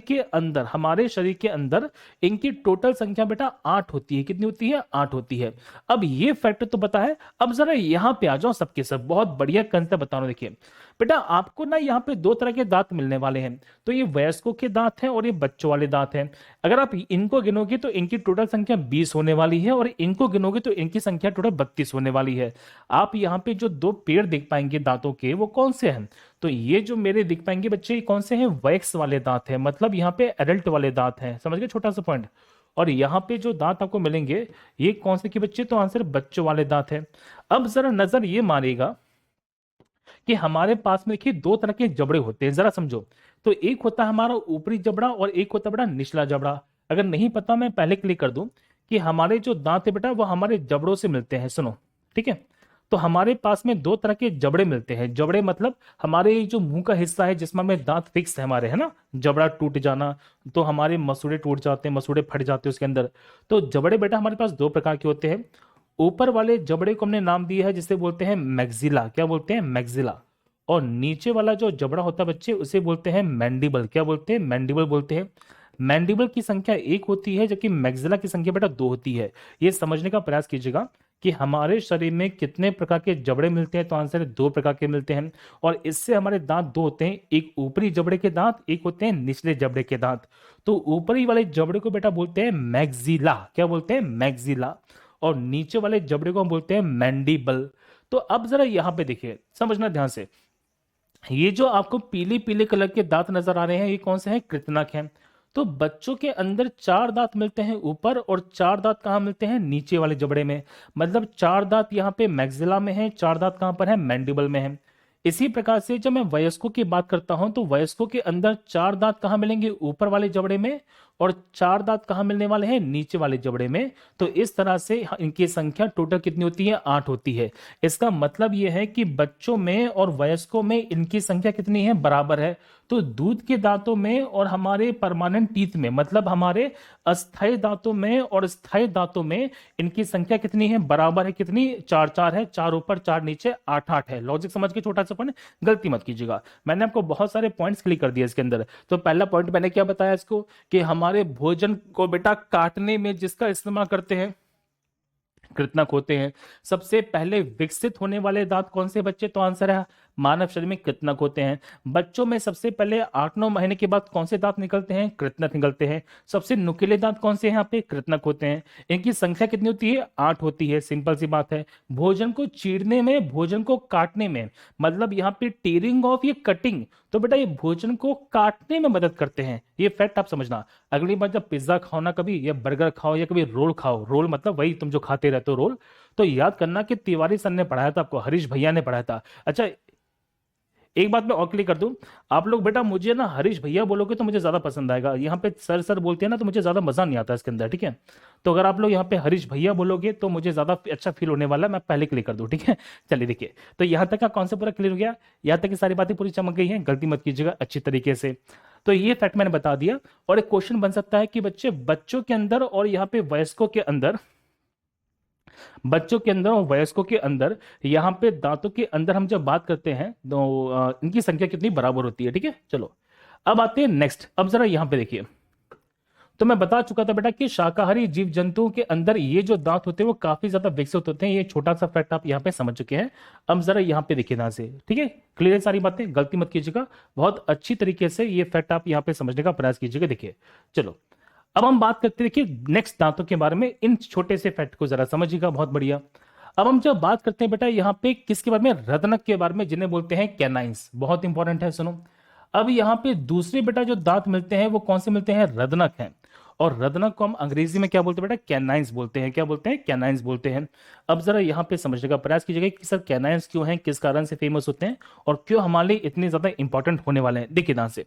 के अंदर इनकी टोटल संख्या बेटा 8 होती है। कितनी होती है? 8 होती है। अब ये फैक्ट तो पता है, अब जरा यहां पे आ जाओ सबके सब। बहुत बढ़िया कंसेप्ट बता रहा हूं। देखिए बेटा आपको ना यहाँ पे दो तरह के दांत मिलने वाले हैं। तो ये वयस्कों के दांत हैं और ये बच्चों वाले दांत हैं। अगर आप इनको गिनोगे तो इनकी टोटल संख्या 20 होने वाली है, और इनको गिनोगे तो इनकी संख्या टोटल 32 होने वाली है। आप यहाँ पे जो दो पेड़ देख पाएंगे दांतों के, वो कौन से हैं? तो ये जो मेरे दिख पाएंगे बच्चे, ये कौन से हैं? वयस्क वाले दांत हैं, मतलब यहाँ पे एडल्ट वाले दांत हैं। समझ गए छोटा सा पॉइंट? और यहाँ पे जो दांत आपको मिलेंगे ये कौन से के बच्चे? तो आंसर बच्चों वाले दांत है। अब जरा नजर ये मारेगा कि हमारे पास में देखिए दो तरह के जबड़े होते हैं, जरा समझो। तो एक होता है हमारा ऊपरी जबड़ा और एक होता है बेटा निचला जबड़ा। अगर नहीं पता मैं पहले क्लिक कर दूं कि हमारे जो दांत है बेटा वो हमारे जबड़ों से मिलते हैं। सुनो, ठीक है। तो हमारे पास में दो तरह के जबड़े मिलते हैं। जबड़े मतलब हमारे जो मुंह का हिस्सा है जिसमें हमें दांत फिक्स है हमारे, है ना। जबड़ा टूट जाना तो हमारे मसूड़े टूट जाते हैं, मसूड़े फट जाते हैं उसके अंदर। तो जबड़े बेटा हमारे पास दो प्रकार के होते हैं। ऊपर वाले जबड़े को हमने नाम दिया है जिसे बोलते हैं मैक्सिला। क्या बोलते हैं? मैक्सिला। और नीचे वाला जो जबड़ा होता है बच्चे उसे बोलते हैं मैंडिबल। क्या बोलते हैं? मैंडिबल बोलते हैं। मैंडिबल की संख्या 1 होती है जबकि मैक्सिला की संख्या बेटा 2 होती है। ये समझने का प्रयास कीजिएगा कि हमारे शरीर में कितने प्रकार के जबड़े मिलते हैं। तो आंसर है 2 प्रकार के मिलते हैं। और इससे हमारे दांत दो होते हैं, एक ऊपरी जबड़े के दांत, एक होते हैं निचले जबड़े के दांत। तो ऊपरी वाले जबड़े को बेटा बोलते हैं मैक्सिला। क्या बोलते हैं? मैक्सिला। और नीचे वाले जबड़े को हम बोलते हैं मैंडिबल। तो अब जरा यहां पे देखिए, समझना ध्यान से। ये जो आपको पीले पीले कलर के दांत नजर आ रहे हैं, ये कौन से हैं? कृतनक हैं। तो बच्चों के अंदर 4 दांत मिलते हैं ऊपर, और 4 दांत कहाँ मिलते हैं? नीचे वाले जबड़े में। मतलब 4 दांत यहाँ पे मैक्सिला में है, 4 दांत कहाँ पर है? मैंडिबल में है। इसी प्रकार से जब मैं वयस्कों की बात करता हूं तो वयस्कों के अंदर 4 दांत कहाँ मिलेंगे? ऊपर वाले जबड़े में। और 4 दांत कहाँ मिलने वाले हैं? नीचे वाले जबड़े में। तो इस तरह से इनकी संख्या टोटल कितनी होती है? 8 होती है। इसका मतलब यह है कि बच्चों में और वयस्कों में इनकी संख्या कितनी है? बराबर है। तो दूध के दांतों में और हमारे परमानेंट टीथ में, मतलब हमारे अस्थायी दांतों में और स्थायी दांतों में इनकी संख्या कितनी है? बराबर है। कितनी? 4 4 है। 4 ऊपर 4 नीचे, 8 8 है। लॉजिक समझ के छोटा सा पॉइंट, गलती मत कीजिएगा। मैंने आपको बहुत सारे पॉइंट्स क्लिक कर दिए इसके अंदर। तो पहला पॉइंट मैंने क्या बताया इसको, कि हमारे भोजन को बेटा काटने में जिसका इस्तेमाल करते हैं कृतनक होते हैं। सबसे पहले विकसित होने वाले दांत कौन से बच्चे? तो आंसर है मानव शरीर में कृतनक होते हैं। बच्चों में सबसे पहले 8-9 महीने के बाद कौन से दांत निकलते हैं? कृतनक निकलते हैं। सबसे नुकीले दांत कौन से हैं? यहाँ पे कृतनक होते हैं। इनकी संख्या कितनी होती है? 8 होती है। सिंपल सी बात है। भोजन को चीरने में, भोजन को काटने में, मतलब यहाँ पे टीयरिंग ऑफ, ये कटिंग, तो बेटा ये भोजन को काटने में मदद करते हैं। ये फैक्ट आप समझना। अगली बार जब पिज्जा खाओ ना कभी, या बर्गर खाओ, या कभी रोल खाओ, रोल मतलब वही तुम जो खाते रहते हो रोल, तो याद करना कि तिवारी सर ने पढ़ाया था आपको, हरीश भैया ने पढ़ाया था। अच्छा, एक बात मैं और क्लियर कर दूं, आप लोग बेटा मुझे ना हरीश भैया बोलोगे तो मुझे ज्यादा पसंद आएगा, यहाँ पे सर सर बोलते हैं ना तो मुझे ज्यादा मजा नहीं आता इसके अंदर, ठीक है। तो अगर आप लोग यहाँ पे हरीश भैया बोलोगे तो मुझे ज्यादा अच्छा फील होने वाला है, मैं पहले क्लियर कर दूं, ठीक है। चलिए देखिए, तो यहाँ तक का कॉन्सेप्ट पूरा क्लियर हो गया, यहाँ तक की सारी बातें पूरी चमक गई हैं, गलती मत कीजिएगा अच्छी तरीके से। तो ये फैक्ट मैंने बता दिया। और एक क्वेश्चन बन सकता है कि बच्चों के अंदर और यहाँ पे वयस्कों के अंदर, बच्चों के अंदर और वयस्कों के अंदर यहाँ पे दांतों के अंदर हम जब बात करते हैं तो इनकी संख्या कितनी बराबर होती है, ठीक है। चलो अब आते हैं नेक्स्ट। अब जरा यहाँ पे देखिए, तो मैं बता चुका था बेटा कि शाकाहारी जीव जंतुओं के अंदर ये जो दांत होते हैं वो काफी ज्यादा विकसित होते हैं, ये छोटा सा फैक्ट आप यहाँ पे समझ चुके हैं। अब जरा यहाँ पे देखिए ध्यान से, ठीक है, क्लियर है सारी बातें, गलती मत कीजिएगा, बहुत अच्छी तरीके से ये फैक्ट आप यहाँ पे समझने का प्रयास कीजिएगा। देखिए चलो अब हम बात करते हैं, देखिए नेक्स्ट दांतों के बारे में, इन छोटे से फैक्ट को जरा समझिएगा, बहुत बढ़िया। अब हम जब बात करते हैं बेटा यहाँ पे किसके बारे में, रत्नक के बारे में, जिन्हें बोलते हैं कैनाइंस, बहुत इंपॉर्टेंट है, सुनो। अब यहाँ पे दूसरे बेटा जो दांत मिलते हैं वो कौन से मिलते हैं, रत्नक हैं। और रत्नक को हम अंग्रेजी में क्या बोलते हैं बेटा, कैनाइंस बोलते हैं, क्या बोलते हैं, कैनाइंस बोलते हैं। अब जरा यहाँ पे समझने का प्रयास कीजिएगा कि सर कैनाइंस क्यों हैं, किस कारण से फेमस होते हैं और क्यों हमारे लिए इतने ज्यादा इंपॉर्टेंट होने वाले हैं। देखिए ध्यान से,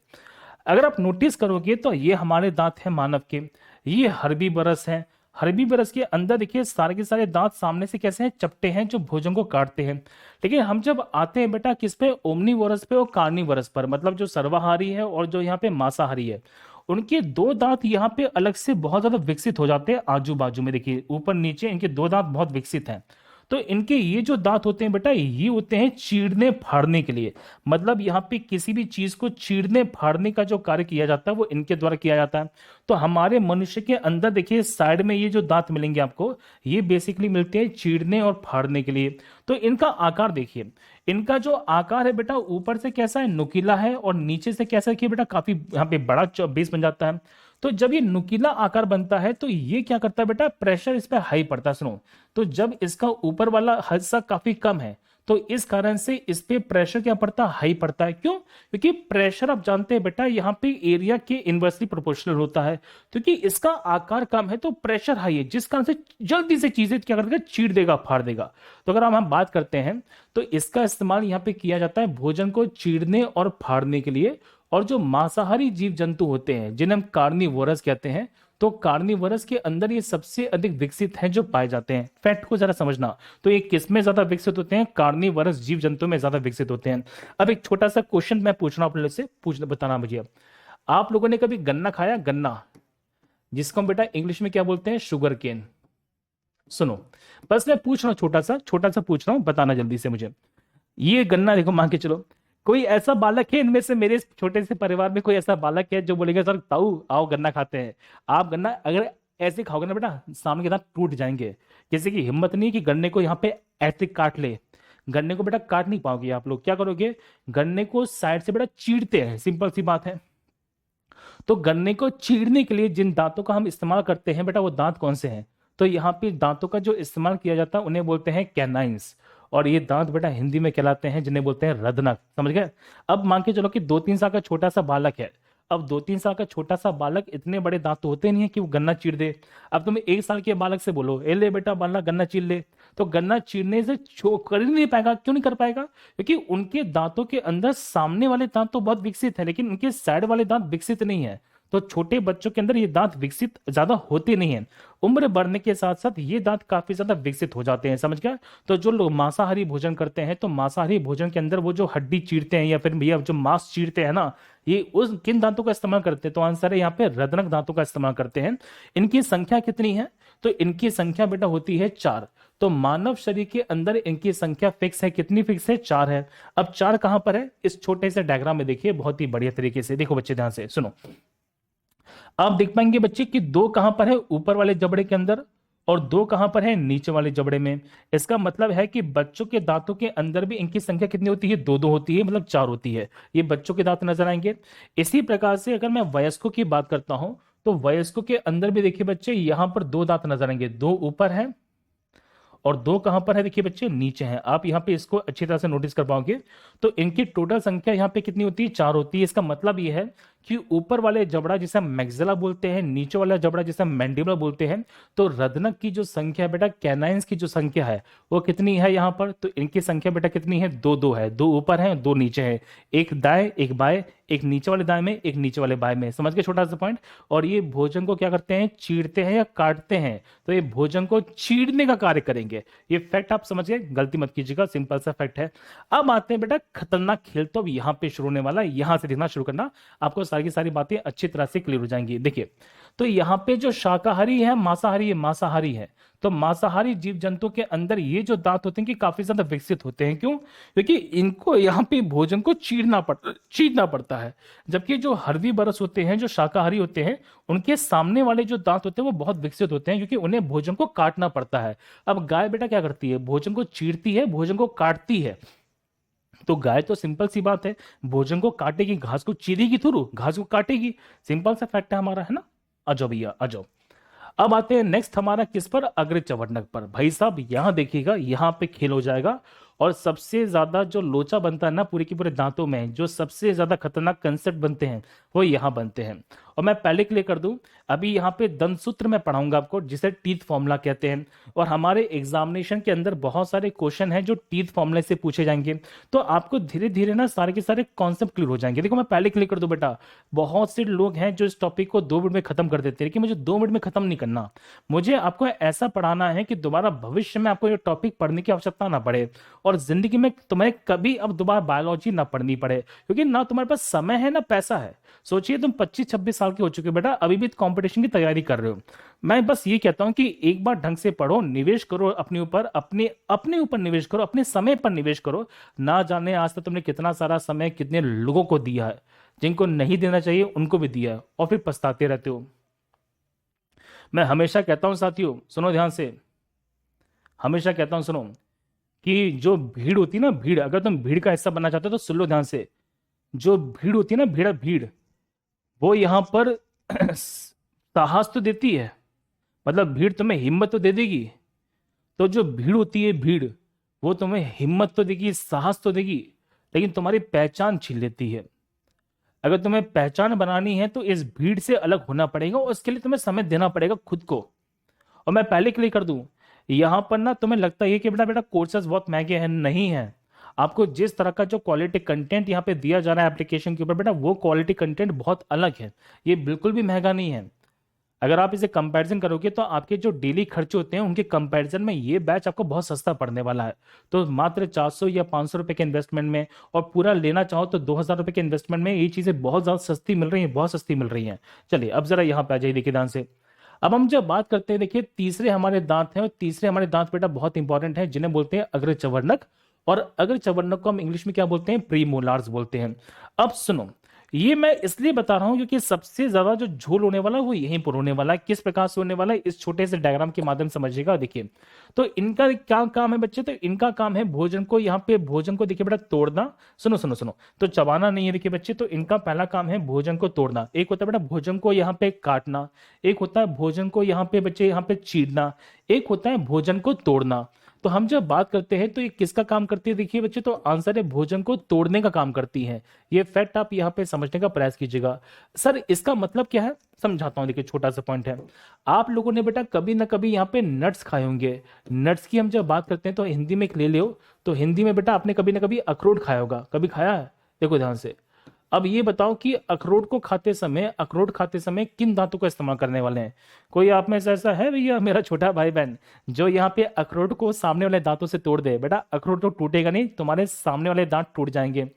अगर आप नोटिस करोगे तो ये हमारे दांत हैं मानव के, ये हर्बी बरस है। हर्बी बरस के अंदर देखिए सारे के सारे दांत सामने से कैसे हैं, चपटे हैं, जो भोजन को काटते हैं। लेकिन हम जब आते हैं बेटा किस पे, ओमनीवोरस पे और कार्निवोरस पर, मतलब जो सर्वाहारी है और जो यहाँ पे मांसाहारी है, उनके दो दांत यहाँ पे अलग से बहुत ज्यादा विकसित हो जाते हैं आजू बाजू में। देखिए ऊपर नीचे इनके दो दांत बहुत विकसित हैं। तो इनके ये जो दांत होते हैं बेटा, ये होते हैं चीरने फाड़ने के लिए, मतलब यहाँ पे किसी भी चीज को चीरने फाड़ने का जो कार्य किया जाता है वो इनके द्वारा किया जाता है। तो हमारे मनुष्य के अंदर देखिए साइड में ये जो दांत मिलेंगे आपको, ये बेसिकली मिलते हैं चीरने और फाड़ने के लिए। तो इनका आकार देखिए, इनका जो आकार है बेटा ऊपर से कैसा है, नुकीला है, और नीचे से कैसा है कि बेटा काफी यहाँ पे बड़ा बेस बन जाता है। तो जब ये नुकीला आकार बनता है तो ये क्या करता है बेटा, प्रेशर इस पे हाई पड़ता है, सुनो। तो जब इसका ऊपर वाला हिस्सा काफी कम है तो इस कारण से इस पे प्रेशर क्या पड़ता है, हाई पड़ता है। क्यों, क्योंकि प्रेशर आप जानते हैं बेटा यहाँ पे एरिया के इनवर्सली प्रोपोर्शनल होता है। क्योंकि इसका आकार कम है तो प्रेशर हाई है, जिस कारण से जल्दी से चीजें क्या कर देगा, चीर देगा, फाड़ देगा। तो अगर हम बात करते हैं तो इसका इस्तेमाल यहाँ पे किया जाता है भोजन को चीरने और फाड़ने के लिए। और जो मांसाहारी जीव जंतु होते हैं जिन्हें हम कार्निवोरस कहते हैं, तो कार्निवोरस के अंदर ये सबसे अधिक विकसित हैं जो पाए जाते हैं। फैक्ट को जरा समझना, तो ये किस में ज्यादा विकसित होते हैं, कार्निवोरस जीव जंतु में ज्यादा विकसित होते हैं। अब एक छोटा सा क्वेश्चन मैं पूछ रहा हूं आप लोगों से, पूछना बताना मुझे। अब आप लोगों ने कभी गन्ना खाया, गन्ना, जिसको हम बेटा इंग्लिश में क्या बोलते हैं, शुगर केन। सुनो, बस मैं पूछ रहा हूँ, छोटा सा पूछ रहा हूँ, बताना जल्दी से मुझे। ये गन्ना देखो, मान के चलो कोई ऐसा बालक है इनमें से, मेरे इस छोटे से परिवार में कोई ऐसा बालक है जो बोलेगा सर ताऊ आओ गन्ना खाते हैं। आप गन्ना अगर ऐसे खाओगे ना बेटा, सामने के दांत टूट जाएंगे। किसी की हिम्मत नहीं कि गन्ने को यहाँ पे ऐसे काट ले, गन्ने को बेटा काट नहीं पाओगे आप लोग। क्या करोगे, गन्ने को साइड से बेटा चीरते हैं, सिंपल सी बात है। तो गन्ने को चीरने के लिए जिन दांतों का हम इस्तेमाल करते हैं बेटा, वो दांत कौन से हैं, तो यहाँ पे दांतों का जो इस्तेमाल किया जाता है उन्हें बोलते हैं कैनाइंस। और ये दांत बेटा हिंदी में कहलाते हैं जिन्हें बोलते हैं रदनक, समझ गए। अब मान के चलो कि 2-3 साल का छोटा सा बालक है। अब 2-3 साल का छोटा सा बालक, इतने बड़े दांत तो होते नहीं है कि वो गन्ना चीर दे। अब तुम 1 साल के बालक से बोलो ए ले बेटा बालक गन्ना चीर ले, तो गन्ना चीरने से कर ही नहीं पाएगा। क्यों नहीं कर पाएगा, क्योंकि उनके दांतों के अंदर सामने वाले दांत तो बहुत विकसित है लेकिन उनके साइड वाले दांत विकसित नहीं है। तो छोटे बच्चों के अंदर ये दांत विकसित ज्यादा होते नहीं हैं। उम्र बढ़ने के साथ साथ ये दांत काफी ज्यादा विकसित हो जाते हैं, समझ गया। तो जो लोग मांसाहारी भोजन करते हैं तो मांसाहारी भोजन के अंदर वो जो हड्डी चीरते हैं या फिर भैया जो मांस चीरते हैं ना, ये उस किन दांतों का इस्तेमाल करते हैं, तो आंसर है यहाँ पे रदनक दांतों का इस्तेमाल करते हैं। इनकी संख्या कितनी है, तो इनकी संख्या बेटा होती है 4। तो मानव शरीर के अंदर इनकी संख्या फिक्स है, कितनी फिक्स है, 4 है। अब 4 कहां पर है, इस छोटे से डायग्राम में देखिए, बहुत ही बढ़िया तरीके से देखो बच्चे, ध्यान से सुनो। आप देख पाएंगे बच्चे कि 2 कहां पर है, ऊपर वाले जबड़े के अंदर, और 2 कहां पर है, नीचे वाले जबड़े में। इसका मतलब है कि बच्चों के दांतों के अंदर भी इनकी संख्या कितनी होती है, 2-2 होती है, मतलब 4 होती है। ये बच्चों के दांत नजर आएंगे। इसी प्रकार से अगर मैं वयस्कों की बात करता हूं तो वयस्कों के अंदर भी देखिए बच्चे, यहां पर 2 दांत नजर आएंगे, 2 ऊपर है और 2 कहां पर है, देखिए बच्चे नीचे हैं। आप यहाँ पे इसको अच्छी तरह से नोटिस कर पाओगे। तो इनकी टोटल संख्या यहाँ पे कितनी होती है, 4 होती है। इसका मतलब ये है कि ऊपर वाले जबड़ा जिसे हम मैक्सिला बोलते हैं, नीचे वाला जबड़ा जिसे हम मैंडिबुला बोलते हैं, तो रदनक की जो संख्या बेटा, कैनाइंस की जो संख्या है वो कितनी है यहाँ पर? तो इनकी संख्या बेटा कितनी है? दो दो है, दो ऊपर है दो नीचे है, एक दाएं एक बाएं, एक नीचे वाले दाएं में एक नीचे वाले बाएं में। समझ गए छोटा सा पॉइंट? और ये भोजन को क्या करते हैं? चीरते हैं या काटते हैं। तो ये भोजन को चीरने का कार्य करेंगे। ये फैक्ट आप समझ गए, गलती मत कीजिएगा, सिंपल सा फैक्ट है। अब आते हैं बेटा खतरनाक खेल, तो अब यहाँ पे शुरू होने वाला है, यहां से देखना शुरू करना, आपको सारी की सारी बातें अच्छी तरह से क्लियर हो जाएंगी। देखिए, तो यहाँ पे जो शाकाहारी है, मांसाहारी है, मांसाहारी है, तो मांसाहारी जीव जंतु के अंदर ये जो दांत होते हैं कि काफी ज्यादा विकसित होते हैं। क्यों? क्योंकि इनको यहाँ पे भोजन को चीरना पड़ता है। जबकि जो हर्वी बरस होते हैं, जो शाकाहारी होते हैं, उनके सामने वाले जो दांत होते हैं वो बहुत विकसित होते हैं, क्योंकि उन्हें भोजन को काटना पड़ता है। अब गाय बेटा क्या करती है? भोजन को चीरती है, भोजन को काटती है। तो गाय तो सिंपल सी बात है, भोजन को काटेगी, घास को चीरेगी थोड़ू, घास को काटेगी। सिंपल सा फैक्ट है हमारा, है ना? आ जाओ भैया आ जाओ। अब आते हैं नेक्स्ट हमारा किस पर? अग्र चवर्णक पर। भाई साहब यहां देखिएगा, यहां पे खेल हो जाएगा। और सबसे ज्यादा जो लोचा बनता है ना पूरे के पूरे दांतों में, जो सबसे ज्यादा खतरनाक कंसेप्ट बनते हैं वो यहां बनते हैं। और मैं पहले क्लियर कर दूं, अभी यहां पे दंत सूत्र मैं पढ़ाऊंगा आपको, जिसे टीथ फॉर्मूला कहते हैं। और हमारे एग्जामिनेशन के अंदर बहुत सारे क्वेश्चन हैं जो टीथ फॉर्मूले से पूछे जाएंगे। तो आपको धीरे धीरे ना सारे के सारे कॉन्सेप्ट क्लियर हो जाएंगे। देखो मैं पहले क्लियर कर दूं बेटा, बहुत से लोग हैं जो इस टॉपिक को 2 मिनट में खत्म कर देते हैं, लेकिन मुझे 2 मिनट में खत्म नहीं करना। मुझे आपको ऐसा पढ़ाना है कि दोबारा भविष्य में आपको ये टॉपिक पढ़ने की आवश्यकता ना पड़े, और जिंदगी में तुम्हें कभी अब दोबारा बायोलॉजी ना पढ़नी पड़े, क्योंकि ना तुम्हारे पास समय है ना पैसा है। सोचिए तुम 25-26 साल के हो चुके हो बेटा, अभी भी कंपटीशन की तैयारी कर रहे हो। मैं बस ये कहता हूं कि एक बार ढंग से पढ़ो, निवेश करो अपने ऊपर, अपने अपने ऊपर निवेश करो, अपने समय पर निवेश करो। ना जाने आज तक तुमने कितना सारा समय कितने लोगों को दिया है, जिनको नहीं देना चाहिए उनको भी दिया है, और फिर पछताते रहते हो। मैं हमेशा कहता हूं साथियों, सुनो ध्यान से, हमेशा कहता हूं सुनो, कि जो भीड़ होती है ना, भीड़, अगर तुम भीड़ का हिस्सा बनना चाहते हो तो सुन लो ध्यान से। जो भीड़ होती है ना, भीड़ भीड़, वो यहां पर साहस तो देती है, मतलब भीड़ तुम्हें हिम्मत तो दे देगी। तो जो भीड़ होती है, भीड़, वो तुम्हें हिम्मत तो देगी, साहस तो देगी, लेकिन तुम्हारी पहचान छीन लेती है। अगर तुम्हें पहचान बनानी है तो इस भीड़ से अलग होना पड़ेगा, और उसके लिए तुम्हें समय देना पड़ेगा खुद को। और मैं पहले क्लियर कर दूं, यहां पर ना तुम्हें लगता है कि बेटा बेटा कोर्सेज बहुत महंगे हैं, नहीं है। आपको जिस तरह का जो क्वालिटी कंटेंट यहाँ पे दिया जा रहा है एप्लीकेशन के ऊपर बेटा, वो क्वालिटी कंटेंट बहुत अलग है, ये बिल्कुल भी महंगा नहीं है। अगर आप इसे कंपैरिजन करोगे तो आपके जो डेली खर्चे होते हैं उनके कंपैरिजन में ये बैच आपको बहुत सस्ता पड़ने वाला है। तो मात्र 400 या 500 रुपए के इन्वेस्टमेंट में, और पूरा लेना चाहो तो 2000 रुपए के इन्वेस्टमेंट में, ये चीजें बहुत ज्यादा सस्ती मिल रही हैं, बहुत सस्ती मिल रही हैं। चलिए अब जरा यहाँ पे आ जाइए, देखिए ध्यान से। अब हम जब बात करते हैं, देखिए तीसरे हमारे दांत हैं, और तीसरे हमारे दांत बेटा बहुत इंपॉर्टेंट है, जिन्हें बोलते हैं अग्र चवर्णक। और अग्र चवर्णक को हम इंग्लिश में क्या बोलते हैं? प्रीमोलार्स बोलते हैं। अब सुनो, ये मैं इसलिए बता रहा हूं क्योंकि सबसे ज्यादा जो झोल होने वाला है वो यहीं पर होने वाला है। किस प्रकार से होने वाला है, इस छोटे से डायग्राम के माध्यम से समझिएगा। देखिए, तो इनका क्या काम है बच्चे? तो इनका काम है भोजन को, यहाँ पे भोजन को देखिए बेटा तोड़ना। सुनो सुनो सुनो, तो चबाना नहीं है देखिए बच्चे, तो इनका पहला काम है भोजन को तोड़ना। एक होता है बेटा भोजन को यहाँ पे काटना, एक होता है भोजन को यहाँ पे बच्चे यहाँ पे चीरना, एक होता है भोजन को तोड़ना। तो हम जब बात करते हैं तो ये किसका काम करती है देखिए बच्चे, तो आंसर है भोजन को तोड़ने का काम करती है। ये फैक्ट आप यहाँ पे समझने का प्रयास कीजिएगा। सर इसका मतलब क्या है, समझाता हूं। देखिए छोटा सा पॉइंट है, आप लोगों ने बेटा कभी ना कभी यहाँ पे नट्स खाए होंगे। नट्स की हम जब बात करते हैं तो हिंदी में एक ले लो, तो हिंदी में बेटा आपने कभी ना कभी अखरोट खाया होगा, कभी खाया है? देखो ध्यान से, अब ये बताओ कि अखरोट को खाते समय, अखरोट खाते समय किन दांतों का इस्तेमाल करने वाले हैं? कोई आप में से ऐसा है भैया, मेरा छोटा भाई बहन, जो यहाँ पे अखरोट को सामने वाले दांतों से तोड़ दे? बेटा अखरोट तो टूटेगा नहीं, तुम्हारे सामने वाले दांत टूट जाएंगे।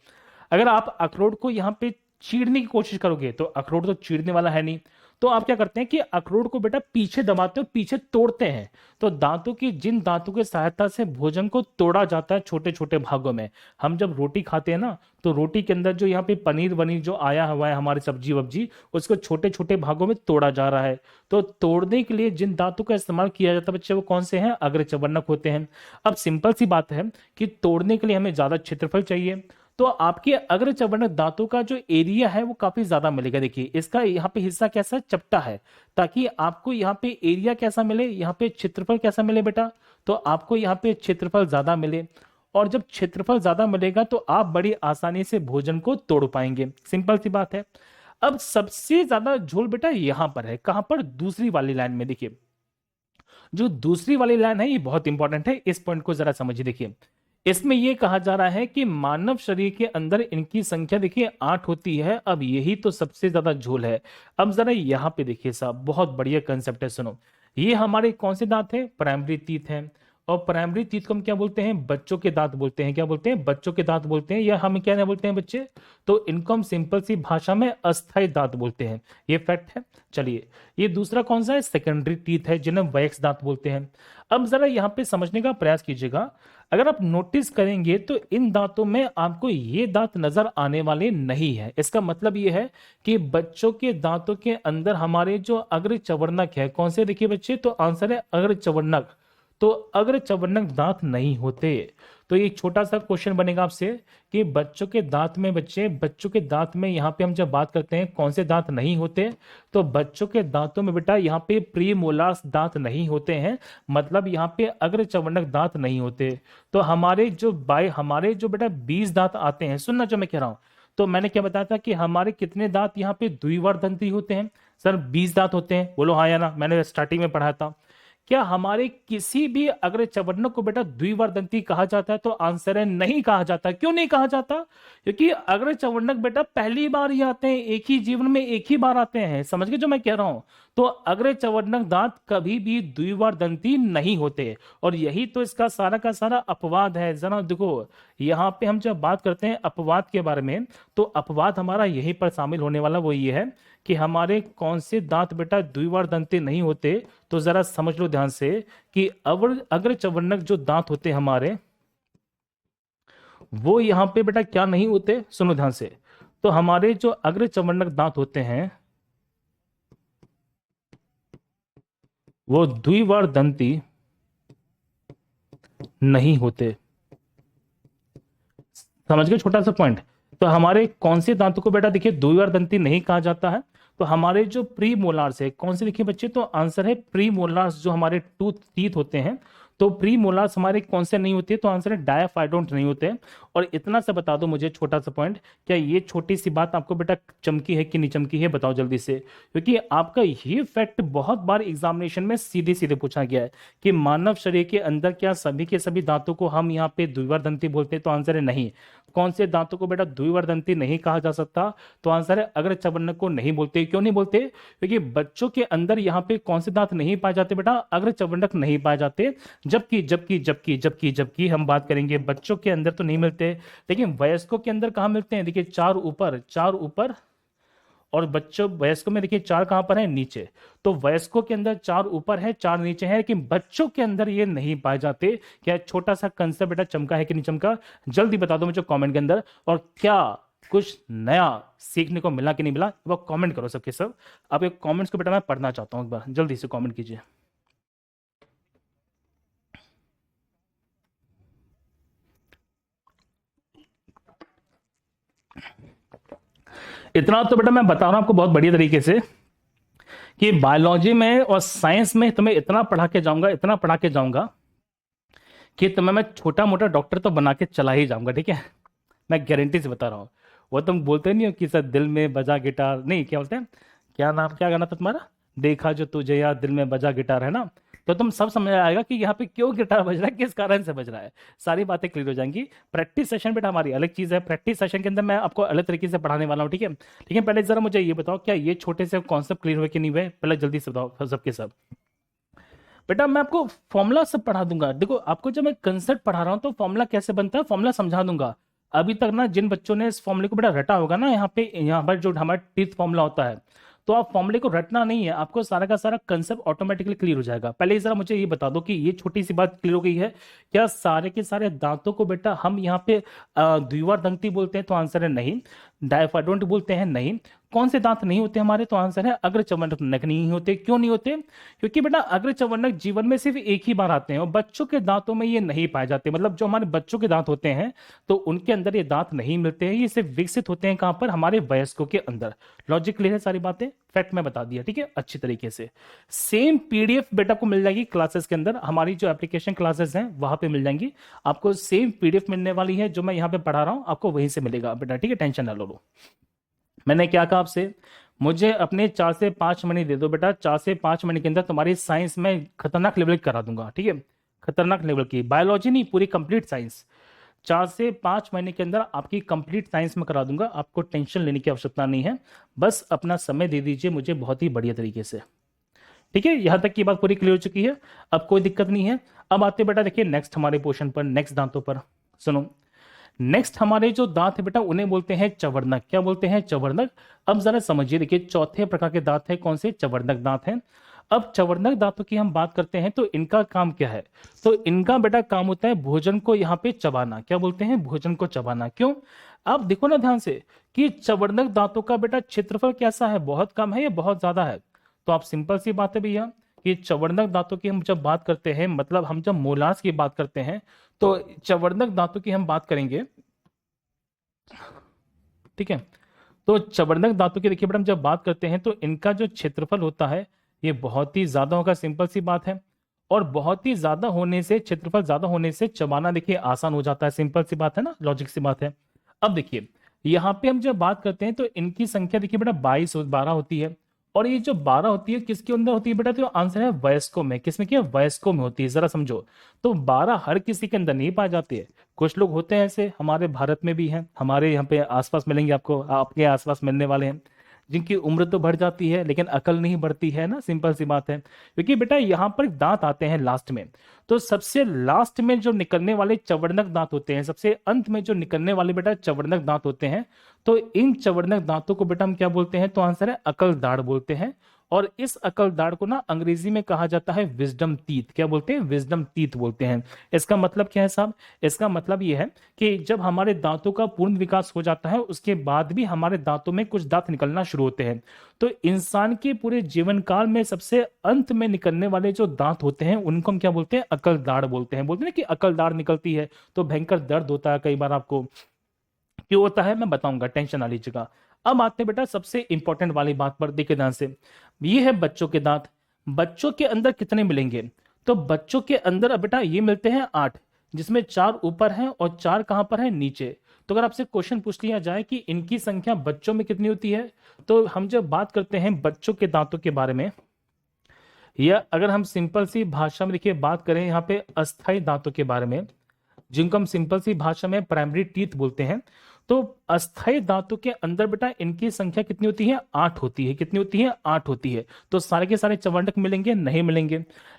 अगर आप अखरोट को यहाँ पे चीरने की कोशिश करोगे तो अखरोट तो चीरने वाला है नहीं, तो आप क्या करते हैं कि अखरोट को बेटा पीछे दबाते हो, पीछे तोड़ते हैं। तो दांतों की, जिन दांतों की सहायता से भोजन को तोड़ा जाता है छोटे छोटे भागों में, हम जब रोटी खाते हैं ना, तो रोटी के अंदर जो यहाँ पे पनीर वनीर जो आया हुआ है, हमारी सब्जी वब्जी, उसको छोटे छोटे भागों में तोड़ा जा रहा है। तो तोड़ने के लिए जिन दांतों का इस्तेमाल किया जाता है बच्चे, वो कौन से हैं? अग्र चवर्णक होते हैं। अब सिंपल सी बात है कि तोड़ने के लिए हमें ज्यादा क्षेत्रफल चाहिए, तो आपके अग्र चवर्णक दांतों का जो एरिया है वो काफी ज्यादा मिलेगा। देखिए इसका यहाँ पे हिस्सा कैसा है? चपटा है, ताकि आपको यहाँ पे एरिया कैसा मिले, यहाँ पे क्षेत्रफल कैसा मिले बेटा, तो आपको यहाँ पे क्षेत्रफल ज्यादा मिले। और जब क्षेत्रफल ज्यादा मिलेगा तो आप बड़ी आसानी से भोजन को तोड़ पाएंगे। सिंपल सी बात है। अब सबसे ज्यादा झोल बेटा यहां पर है, कहां पर, दूसरी वाली लाइन में। देखिए जो दूसरी वाली लाइन है ये बहुत इंपॉर्टेंट है, इस पॉइंट को जरा समझिए। देखिए इसमें यह कहा जा रहा है कि मानव शरीर के अंदर इनकी संख्या देखिए 8 होती है। अब यही तो सबसे ज्यादा झोल है। अब जरा यहां पे देखिए साहब, बहुत बढ़िया कंसेप्ट है, सुनो। ये हमारे कौन से दांत है, प्राइमरी टीथ है। और प्राइमरी टीथ को हम क्या बोलते हैं, बच्चों के दांत बोलते हैं। क्या बोलते हैं, बच्चों के दांत बोलते हैं, या हम क्या बोलते हैं बच्चे, तो इनको हम सिंपल सी भाषा में अस्थायी दांत बोलते हैं। ये फैक्ट है। चलिए ये दूसरा कौन सा है, सेकेंडरी टीथ है, जिन्हें वैक्स दांत बोलते हैं। अब जरा यहाँ पे समझने का प्रयास कीजिएगा। अगर आप नोटिस करेंगे तो इन दांतों में आपको ये दांत नजर आने वाले नहीं है। इसका मतलब ये है कि बच्चों के दांतों के अंदर हमारे जो अग्र चवर्णक है, कौन से देखिए बच्चे, तो आंसर है अग्र चवर्णक। तो अग्र चवर्णक दांत नहीं होते। तो ये छोटा सा क्वेश्चन बनेगा आपसे कि बच्चों के दांत में, बच्चे बच्चों के दांत में यहाँ पे हम जब बात करते हैं कौन से दांत नहीं होते, तो बच्चों के दांतों में बेटा यहाँ पे प्री मोलार्स दांत नहीं होते हैं। मतलब यहाँ पे अग्र चवर्णक दांत नहीं होते। तो हमारे जो बेटा 20 दांत आते हैं, सुनना जो मैं कह रहा हूं। तो मैंने क्या बताया था कि हमारे कितने दांत यहाँ पे द्विवार दंती होते हैं, सर 20 दांत होते हैं, बोलो हाँ या ना, मैंने स्टार्टिंग में पढ़ा था। क्या हमारे किसी भी अग्र चवर्णक को बेटा द्विवार दंती कहा जाता है, तो आंसर है नहीं कहा जाता। क्यों नहीं कहा जाता, क्योंकि अग्र चवर्णक बेटा पहली बार ही आते हैं, एक ही जीवन में एक ही बार आते हैं। समझ गए जो मैं कह रहा हूं। तो अग्र चवर्णक दांत कभी भी द्विवार दंती नहीं होते। और यही तो इसका सारा का सारा अपवाद है। जरा देखो यहाँ पे हम जब बात करते हैं अपवाद के बारे में, तो अपवाद हमारा यहीं पर शामिल होने वाला वो ये है कि हमारे कौन से दांत बेटा द्विवार दंती नहीं होते। तो जरा समझ लो ध्यान से कि अग्र चवर्णक जो दांत होते हमारे, वो यहां पे बेटा क्या नहीं होते, सुनो ध्यान से। तो हमारे जो अग्र चवर्णक दांत होते हैं वो द्विवार दंती नहीं होते। समझ गए छोटा सा पॉइंट। तो हमारे कौन से दांतों को बेटा देखिए द्विवार दंती नहीं कहा जाता है। तो हमारे जो प्री मोलार्स है, कौन से देखिए बच्चे, तो आंसर है प्री मोलार्स, जो हमारे टूथ टीथ होते हैं। तो प्री मोलार्स हमारे कौन से नहीं होते, तो आंसर है डायाफाइडोंट नहीं होते। और इतना सा बता दो मुझे छोटा सा पॉइंट, क्या ये छोटी सी बात आपको बेटा चमकी है कि नहीं चमकी है, बताओ जल्दी से। क्योंकि आपका ये फैक्ट बहुत बार एग्जामिनेशन में सीधे सीधे पूछा गया है कि मानव शरीर के अंदर क्या सभी के सभी दांतों को हम यहाँ पे द्विवार दंती बोलते हैं, तो आंसर है नहीं। कौन से दांतों को बेटा द्विवार दंती नहीं कहा जा सकता, तो आंसर है अग्र चवर्णक को नहीं बोलते। क्यों नहीं बोलते, क्योंकि बच्चों के अंदर यहाँ पे कौन से दांत नहीं पाए जाते बेटा, अग्र चवर्णक नहीं पाए जाते। जबकि जबकि जबकि जबकि जबकि हम बात करेंगे बच्चों के अंदर तो नहीं मिलते, लेकिन वयस्कों के अंदर कहाँ मिलते हैं, देखिए चार ऊपर, चार ऊपर। और बच्चों वयस्कों में देखिए चार कहां पर है, नीचे। तो वयस्कों के अंदर चार ऊपर है, चार नीचे है, लेकिन बच्चों के अंदर ये नहीं पाए जाते। क्या छोटा सा कंसेप्ट बेटा चमका है कि नहीं चमका, जल्दी बता दो मुझे कमेंट के अंदर। और क्या कुछ नया सीखने को मिला कि नहीं मिला, वो कमेंट करो सबके सब। अब एक कमेंट्स को बेटा मैं पढ़ना चाहता हूं, एक बार जल्दी से कमेंट कीजिए। इतना तो बेटा मैं बता रहा हूं आपको बहुत बढ़िया तरीके से कि बायोलॉजी में और साइंस में तुम्हें इतना पढ़ा के जाऊंगा, इतना पढ़ा के जाऊंगा कि तुम्हें मैं छोटा मोटा डॉक्टर तो बना के चला ही जाऊंगा, ठीक है। मैं गारंटी से बता रहा हूँ। वो तुम बोलते नहीं हो कि सर दिल में बजा गिटार, नहीं क्या बोलते हैं, क्या नाम, क्या गाना था तुम्हारा, देखा जो तुझे यार दिल में बजा गिटार, है ना। तो तुम सब समझ आएगा कि यहाँ पे क्यों गिटार बज रहा है, किस कारण से बज रहा है। सारी बातें क्लियर हो जाएंगी। प्रैक्टिस सेशन बेटा हमारी अलग चीज है। प्रैक्टिस सेशन के अंदर मैं आपको अलग तरीके से पढ़ाने वाला हूँ, ठीक है। लेकिन पहले जरा मुझे ये बताओ, क्या ये छोटे से कॉन्सेप्ट क्लियर हुए कि नहीं हुए, पहले जल्दी से बताओ सबके सब। बेटा मैं आपको फॉर्मूला सब पढ़ा दूंगा। देखो आपको जब मैं कंसेप्ट पढ़ा रहा हूं तो फॉर्मूला कैसे बनता है, फॉर्मूला समझा दूंगा। अभी तक ना जिन बच्चों ने इस फॉर्मूले को बेटा रटा होगा ना, यहाँ पर जो हमारा टीथ फॉर्मूला होता है, तो आप फॉर्मूले को रटना नहीं है, आपको सारा का सारा कंसेप्ट ऑटोमेटिकली क्लियर हो जाएगा। पहले जरा मुझे ये बता दो कि ये छोटी सी बात क्लियर हो गई है, क्या सारे के सारे दांतों को बेटा हम यहाँ पे द्विवार दंती बोलते हैं, तो आंसर है नहीं। डायफाइडोंट बोलते हैं, नहीं। कौन से दांत नहीं होते हमारे, तो आंसर है अग्र चवर्णक नहीं होते। क्यों नहीं होते, क्योंकि बेटा अग्र चवर्णक जीवन में सिर्फ एक ही बार आते हैं और बच्चों के दांतों में ये नहीं पाए जाते। मतलब जो हमारे बच्चों के दांत होते हैं तो उनके अंदर ये दांत नहीं मिलते हैं, ये सिर्फ विकसित होते हैं कहां पर, हमारे वयस्कों के अंदर। लॉजिक क्लियर है, सारी बातें फैक्ट में बता दिया, ठीक है, अच्छी तरीके से। सेम पीडीएफ बेटा को मिल जाएगी क्लासेस के अंदर, हमारी जो एप्लीकेशन क्लासेस हैं वहां पे मिल जाएंगी आपको। सेम पीडीएफ मिलने वाली है, जो मैं यहाँ पे पढ़ा रहा हूँ आपको वहीं से मिलेगा बेटा, ठीक है, टेंशन ना लो। मैंने क्या कहा आपसे, मुझे अपने 4 से 5 महीने दे दो बेटा, 4 से 5 महीने के अंदर तुम्हारी साइंस में खतरनाक लेवल की करा दूंगा, ठीक है। खतरनाक लेवल की बायोलॉजी नहीं, पूरी कंप्लीट साइंस 4 से 5 महीने के अंदर आपकी कंप्लीट साइंस में करा दूंगा। आपको टेंशन लेने की आवश्यकता नहीं है, बस अपना समय दे दीजिए मुझे बहुत ही बढ़िया तरीके से, ठीक है। यहां तक की बात पूरी क्लियर हो चुकी है, अब कोई दिक्कत नहीं है। अब आते बेटा देखिए नेक्स्ट हमारे पोर्शन पर, नेक्स्ट दांतों पर। सुनो, नेक्स्ट हमारे जो दांत है बेटा उन्हें बोलते हैं चवर्णक। क्या बोलते हैं? चवर्णक। अब जरा समझिए, देखिए चौथे प्रकार के दांत है कौन से? चवर्णक दांत हैं। अब चवर्णक दांतों की हम बात करते हैं तो इनका काम क्या है? तो इनका बेटा काम होता है भोजन को यहाँ पे चबाना। क्या बोलते हैं? भोजन को चबाना। क्यों? आप देखो ना ध्यान से कि चवर्णक दांतों का बेटा क्षेत्रफल कैसा है, बहुत कम है या बहुत ज्यादा है? तो आप सिंपल सी बात है भैया कि चवर्णक दांतों की हम जब बात करते हैं, मतलब हम जब मोलार्स की बात करते हैं, तो चवर्णक दांतों की हम बात करेंगे, ठीक है। तो चवर्णक दांतों की देखिए बेटा हम जब बात करते हैं तो इनका जो क्षेत्रफल होता है ये बहुत ही ज्यादा होगा, सिंपल सी बात है। और बहुत ही ज्यादा होने से, क्षेत्रफल ज्यादा होने से चबाना देखिए आसान हो जाता है, सिंपल सी बात है ना, लॉजिक सी बात है। अब देखिए यहाँ पे हम जब बात करते हैं तो इनकी संख्या देखिए बेटा 22 12 होती है। और ये जो 12 होती है किसके अंदर होती है बेटा? तो आंसर है वयस्कों में। किसमें? क्या? वयस्कों में होती है, जरा समझो। तो 12 हर किसी के अंदर नहीं पाए जाती है, कुछ लोग होते हैं ऐसे, हमारे भारत में भी हैं, हमारे यहाँ पे आसपास मिलेंगे आपको, आपके आसपास मिलने वाले हैं, जिनकी उम्र तो बढ़ जाती है लेकिन अकल नहीं बढ़ती है ना, सिंपल सी बात है। क्योंकि बेटा यहाँ पर दांत आते हैं लास्ट में, तो सबसे लास्ट में जो निकलने वाले चवर्णक दांत होते हैं, सबसे अंत में जो निकलने वाले बेटा चवर्णक दांत होते हैं, तो इन चवर्णक दांतों को बेटा हम क्या बोलते हैं? तो आंसर है अकल दाढ़ बोलते हैं। और इस अकल दाढ़ को ना अंग्रेजी में कहा जाता है विजडम टीथ। क्या बोलते हैं? विजडम टीथ बोलते हैं। इसका मतलब क्या है साहब? इसका मतलब ये है कि जब हमारे दांतों का पूर्ण विकास हो जाता है उसके बाद भी हमारे दांतों में कुछ दांत निकलना शुरू होते हैं। तो इंसान के पूरे जीवन काल में सबसे अंत में निकलने वाले जो दांत होते हैं उनको हम क्या बोलते हैं? अकल दाढ़ बोलते हैं। बोलते हैं ना कि अकल दाढ़ निकलती है तो भयंकर दर्द होता है, कई बार आपको क्यों होता है मैं बताऊंगा, टेंशन ना लीजिएगा। अब आते हैं बेटा सबसे इंपॉर्टेंट वाली बात पर, देखिए ध्यान से। ये है बच्चों के दांत। बच्चों के अंदर कितने मिलेंगे? तो बच्चों के अंदर अब बेटा ये मिलते हैं 8, जिसमें 4 ऊपर हैं और 4 कहां पर है? नीचे। तो अगर आपसे क्वेश्चन पूछ लिया जाए कि इनकी संख्या बच्चों में कितनी होती है, तो हम जब बात करते हैं बच्चों के दांतों के बारे में, या अगर हम सिंपल सी भाषा में देखिए बात करें यहाँ पे अस्थाई दांतों के बारे में, जिनको हम सिंपल सी भाषा में प्राइमरी टीथ बोलते हैं, तो अस्थायी दांतों के अंदर बेटा इनकी संख्या कितनी होती है? 8 होती है। कितनी होती है? 8 होती है। तो सारे के सारे चवर्णक मिलेंगे? नहीं मिलेंगे।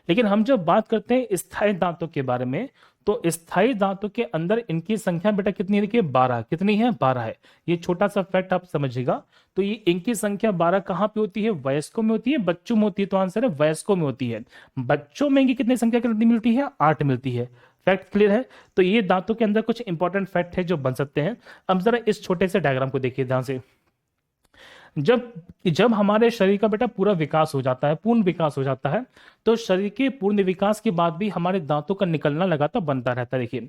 लेकिन हम जब बात करते हैं स्थायी दांतों के बारे में, तो स्थायी दांतों के अंदर इनकी संख्या बेटा कितनी है? देखिए 12। कितनी है? 12 है। ये छोटा सा फैक्ट आप समझिएगा। तो ये इनकी संख्या 12 कहां पे होती है? वयस्कों में होती है, बच्चों में होती है? तो आंसर है वयस्कों में होती है। बच्चों में इनकी कितनी संख्या कितनी मिलती है? 8 मिलती है। फैक्ट क्लियर है? तो ये दांतों के अंदर कुछ इंपॉर्टेंट फैक्ट है जो बन सकते हैं। अब जरा इस छोटे से डायग्राम को देखिए ध्यान से। जब जब हमारे शरीर का बेटा पूरा विकास हो जाता है, पूर्ण विकास हो जाता है, तो शरीर के पूर्ण विकास के बाद भी हमारे दांतों का निकलना लगातार बनता रहता है। देखिए,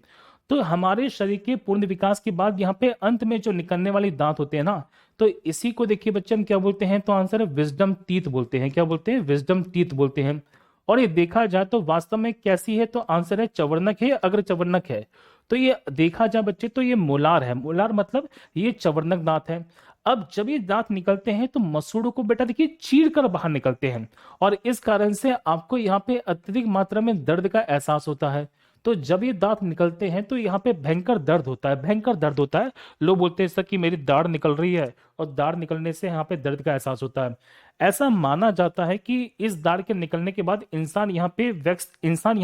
तो हमारे शरीर के पूर्ण विकास के बाद यहाँ पे अंत में जो निकलने वाले दांत होते हैं ना, तो इसी को देखिए बच्चे हम क्या बोलते हैं? तो आंसर है विजडम टीथ बोलते हैं। क्या बोलते हैं? विजडम टीथ बोलते हैं। और ये देखा जाए तो वास्तव में कैसी है? तो आंसर है चवर्णक है या अग्र चवर्णक है? तो ये देखा जाए बच्चे तो ये मोलार है। मोलार मतलब ये चवर्णक दांत है। अब जब ये दांत निकलते हैं तो मसूड़ों को बेटा देखिए चीर कर बाहर निकलते हैं, और इस कारण से आपको यहाँ पे अत्यधिक मात्रा में दर्द का एहसास होता है। तो जब ये दांत निकलते हैं तो यहाँ पे भयंकर दर्द होता है, भयंकर दर्द होता है। लोग बोलते हैं सर कि मेरी दाढ़ निकल रही है, और दाढ़ निकलने से यहाँ पे दर्द का एहसास होता है। ऐसा माना जाता है कि इस दाढ़ के निकलने के बाद इंसान यहाँ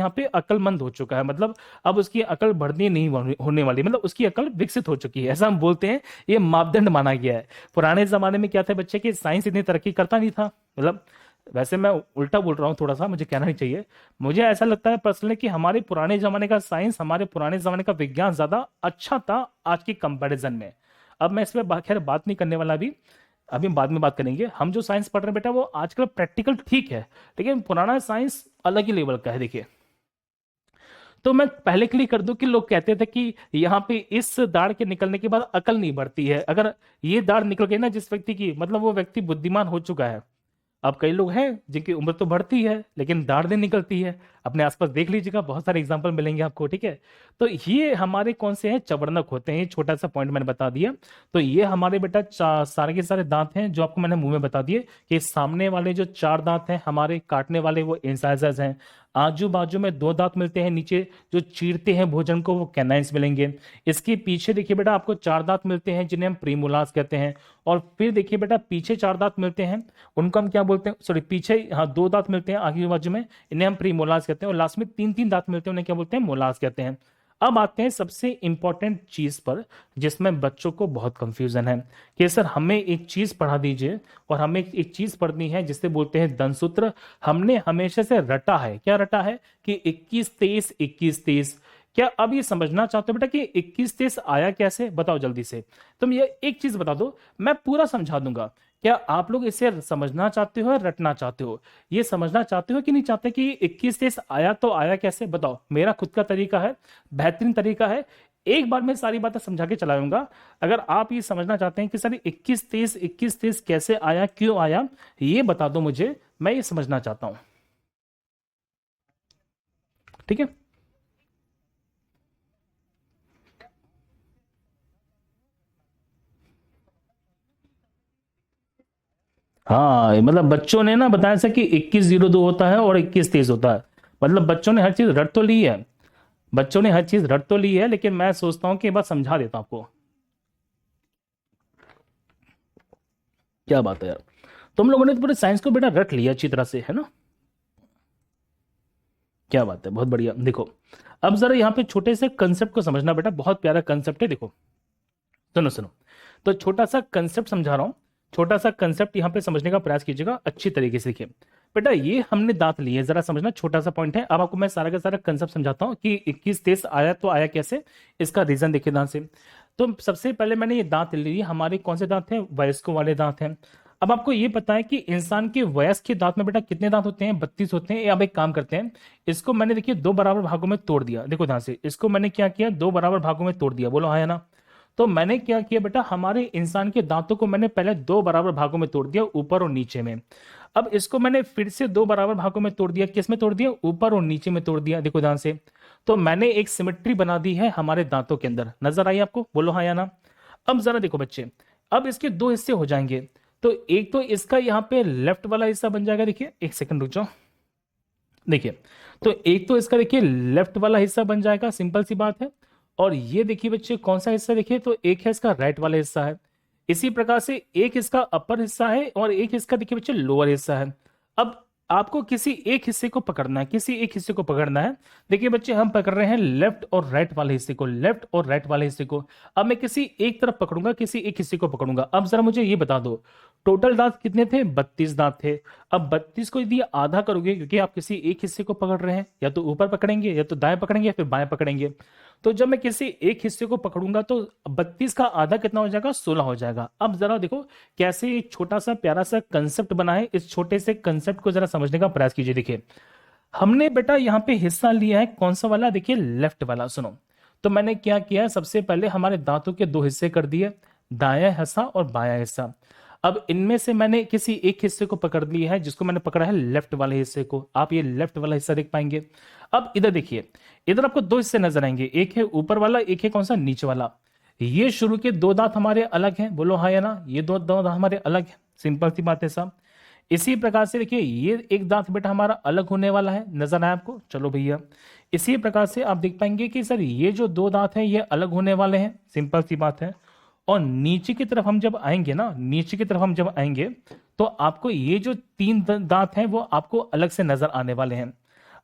पे अक्लमंद हो चुका है, मतलब अब उसकी अकल बढ़नी नहीं होने वाली, मतलब उसकी अकल विकसित हो चुकी है, ऐसा हम बोलते हैं। ये मापदंड माना गया है। पुराने जमाने में क्या था बच्चे कि साइंस इतनी तरक्की करता नहीं था, मतलब वैसे मैं उल्टा बोल रहा हूँ थोड़ा सा, मुझे कहना नहीं चाहिए। मुझे ऐसा लगता है पर्सनली कि हमारे पुराने जमाने का साइंस, हमारे पुराने जमाने का विज्ञान ज्यादा अच्छा था आज की कंपैरिजन में। अब मैं इस पर खैर बात नहीं करने वाला, अभी हम बाद में बात करेंगे। हम जो साइंस पढ़ रहे हैं बेटा वो आजकल प्रैक्टिकल ठीक है, लेकिन पुराना साइंस अलग ही लेवल का है। देखिए, तो मैं पहले क्लियर कर दूं कि लोग कहते थे कि यहाँ पे इस दाढ़ के निकलने के बाद अकल नहीं बढ़ती है। अगर ये दाढ़ निकल गई ना जिस व्यक्ति की, मतलब वो व्यक्ति बुद्धिमान हो चुका है। अब कई लोग हैं जिनकी उम्र तो बढ़ती है लेकिन दाढ़ नहीं निकलती है। अपने आसपास देख लीजिएगा, बहुत सारे एग्जाम्पल मिलेंगे आपको, ठीक है। तो ये हमारे कौन से हैं, चवर्णक होते हैं। ये छोटा सा पॉइंट मैंने बता दिया। तो ये हमारे बेटा सारे के सारे दांत हैं जो आपको मैंने मुंह में बता दिए कि सामने वाले जो चार दांत हैं हमारे काटने वाले वो इंसाइजर्स हैं। आजू बाजू में दो दांत मिलते हैं नीचे जो चीरते हैं भोजन को, वो कैनाइंस मिलेंगे। इसके पीछे देखिए बेटा आपको चार दांत मिलते हैं जिन्हें हम प्रीमोलार्स कहते हैं। और फिर देखिए बेटा पीछे चार दांत मिलते हैं, उनको हम क्या बोलते हैं, सॉरी पीछे हाँ दो दांत मिलते हैं आगे बाजू में, इन्हें हम प्रीमोलार्स कहते हैं। और लास्ट में तीन तीन दांत मिलते हैं, उन्हें क्या बोलते हैं, मोलार्स कहते हैं। अब आते हैं सबसे इंपॉर्टेंट चीज पर जिसमें बच्चों को बहुत कंफ्यूजन है कि सर हमें एक चीज पढ़ा दीजिए और हमें एक चीज पढ़नी है जिसे बोलते हैं दंसूत्र। हमने हमेशा से रटा है, क्या रटा है कि 21 23 21 23। क्या अब ये समझना चाहते हो बेटा कि 21 23 आया कैसे, बताओ जल्दी से। तुम ये एक चीज बता दो, मैं पूरा समझा दूंगा। क्या आप लोग इसे समझना चाहते हो या रटना चाहते हो? ये समझना चाहते हो कि नहीं चाहते कि 21 23 आया तो आया कैसे, बताओ। मेरा खुद का तरीका है, बेहतरीन तरीका है। एक बार मैं सारी बातें समझा के चलाऊंगा। अगर आप ये समझना चाहते हैं कि सर 21 23 कैसे आया, क्यों आया, ये बता दो मुझे, मैं ये समझना चाहता हूं, ठीक है। हाँ मतलब बच्चों ने ना बताया था कि 2102 होता है और 21 23 होता है। मतलब बच्चों ने हर चीज रट तो ली है, बच्चों ने हर चीज रट तो ली है, लेकिन मैं सोचता हूँ कि एक बार समझा देता हूं आपको। क्या बात है यार, तुम लोगों ने तो पूरे साइंस को बेटा रट लिया अच्छी तरह से, है ना। क्या बात है, बहुत बढ़िया। देखो अब जरा यहाँ पे छोटे से कंसेप्ट को समझना बेटा, बहुत प्यारा कंसेप्ट है। देखो सुनो सुनो, तो छोटा सा कंसेप्ट समझा रहा हूँ, छोटा सा कंसेप्ट यहाँ पे समझने का प्रयास कीजिएगा अच्छी तरीके से। देखिए बेटा ये हमने दांत लिए, जरा समझना, छोटा सा पॉइंट है। अब आपको मैं सारा का सारा कंसेप्ट समझाता हूँ कि 21 23 आया तो आया कैसे, इसका रीजन देखिए दांत से। तो सबसे पहले मैंने ये दांत ले लिए, हमारे कौन से दांत हैं, वयस्कों वाले दांत हैं। अब आपको ये पता है कि इंसान के वयस्क के दांत में बेटा कितने दांत होते हैं, 32 होते हैं। अब एक काम करते हैं, इसको मैंने देखिए दो बराबर भागों में तोड़ दिया। देखो ध्यान से, इसको मैंने क्या किया, दो बराबर भागों में तोड़ दिया, बोलो हाँ या ना। तो मैंने क्या किया बेटा, हमारे इंसान के दांतों को मैंने पहले दो बराबर भागों में तोड़ दिया, ऊपर और नीचे में। अब इसको मैंने फिर से दो बराबर भागों में तोड़ दिया, किस में तोड़ दिया, ऊपर और नीचे में तोड़ दिया। देखो ध्यान से, तो मैंने एक सिमेट्री बना दी है हमारे दांतों के अंदर, नजर आई आपको, बोलो हाँ या ना। अब जरा देखो बच्चे, अब इसके दो हिस्से हो जाएंगे। तो एक तो इसका यहाँ पे लेफ्ट वाला हिस्सा बन जाएगा, देखिए एक सेकंड रुक जाओ, देखिए। तो एक तो इसका देखिए लेफ्ट वाला हिस्सा बन जाएगा, सिंपल सी बात है। और ये देखिए बच्चे कौन सा हिस्सा, देखिए तो एक है इसका राइट वाला हिस्सा है। इसी प्रकार से एक इसका अपर हिस्सा है और एक इसका देखिए बच्चे लोअर हिस्सा है। अब आपको किसी एक हिस्से को पकड़ना है, किसी एक हिस्से को पकड़ना है। देखिए बच्चे हम पकड़ रहे हैं लेफ्ट और राइट वाले हिस्से को, लेफ्ट और राइट वाले हिस्से को। अब मैं किसी एक तरफ पकड़ूंगा, किसी एक हिस्से को पकड़ूंगा। अब जरा मुझे ये बता दो, टोटल दांत कितने थे, 32 दांत थे। अब 32 को यदि आधा करोगे, क्योंकि आप किसी एक हिस्से को पकड़ रहे हैं, या तो ऊपर पकड़ेंगे या तो दाएं पकड़ेंगे या फिर बाएं पकड़ेंगे। तो जब मैं किसी एक हिस्से को पकड़ूंगा तो 32 का आधा कितना हो जाएगा, 16 हो जाएगा। अब जरा देखो कैसे एक छोटा सा प्यारा सा कंसेप्ट बना है, इस छोटे से कंसेप्ट को जरा समझने का प्रयास कीजिए। देखिए हमने बेटा यहाँ पे हिस्सा लिया है कौन सा वाला, देखिए लेफ्ट वाला। सुनो, तो मैंने क्या किया, सबसे पहले हमारे दांतों के दो हिस्से कर दिए, दायां हिस्सा और बायां हिस्सा। अब इनमें से मैंने किसी एक हिस्से को पकड़ लिया है, जिसको मैंने पकड़ा है लेफ्ट वाले हिस्से को। आप ये लेफ्ट वाला हिस्सा देख पाएंगे। अब इधर देखिए, इधर आपको दो हिस्से नजर आएंगे, एक है ऊपर वाला, एक है कौन सा, नीचे वाला। ये शुरू के दो दांत हमारे अलग हैं, बोलो हाँ या ना, ये दो दांत हमारे अलग हैं, सिंपल सी बात है साहब। इसी प्रकार से देखिए ये एक दांत बेटा हमारा अलग होने वाला है, नजर आया आपको, चलो भैया। इसी प्रकार से आप देख पाएंगे कि सर ये जो दो दांत हैं ये अलग होने वाले हैं, सिंपल सी बात है। और नीचे की तरफ हम जब आएंगे ना, नीचे की तरफ हम जब आएंगे तो आपको ये जो तीन दांत हैं वो आपको अलग से नजर आने वाले हैं।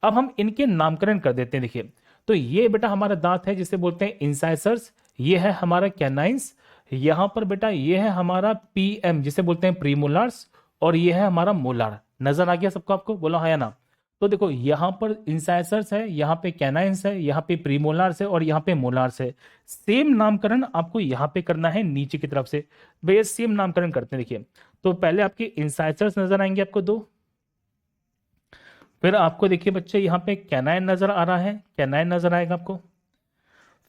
अब हम इनके नामकरण कर देते हैं। देखिए तो ये बेटा हमारा दांत है जिसे बोलते हैं इंसाइसर्स, ये है हमारा कैनाइंस, यहां पर बेटा ये है हमारा पीएम जिसे बोलते हैं प्रीमोलार्स, और ये है हमारा मोलार। नजर आ गया सबको, आपको बोला है या ना। तो देखो यहाँ पर इंसाइसर्स है, यहाँ पे कैनाइंस है, यहाँ पे प्रीमोलार्स है और यहाँ पे मोलार्स है। सेम नामकरण आपको यहाँ पे करना है नीचे की तरफ से, वे सेम नामकरण करते हैं। देखिए तो पहले आपके इंसाइसर्स नजर आएंगे आपको दो, फिर आपको देखिए बच्चे यहाँ पे कैनाइन नजर आ रहा है, कैनाइन नजर आएगा आपको।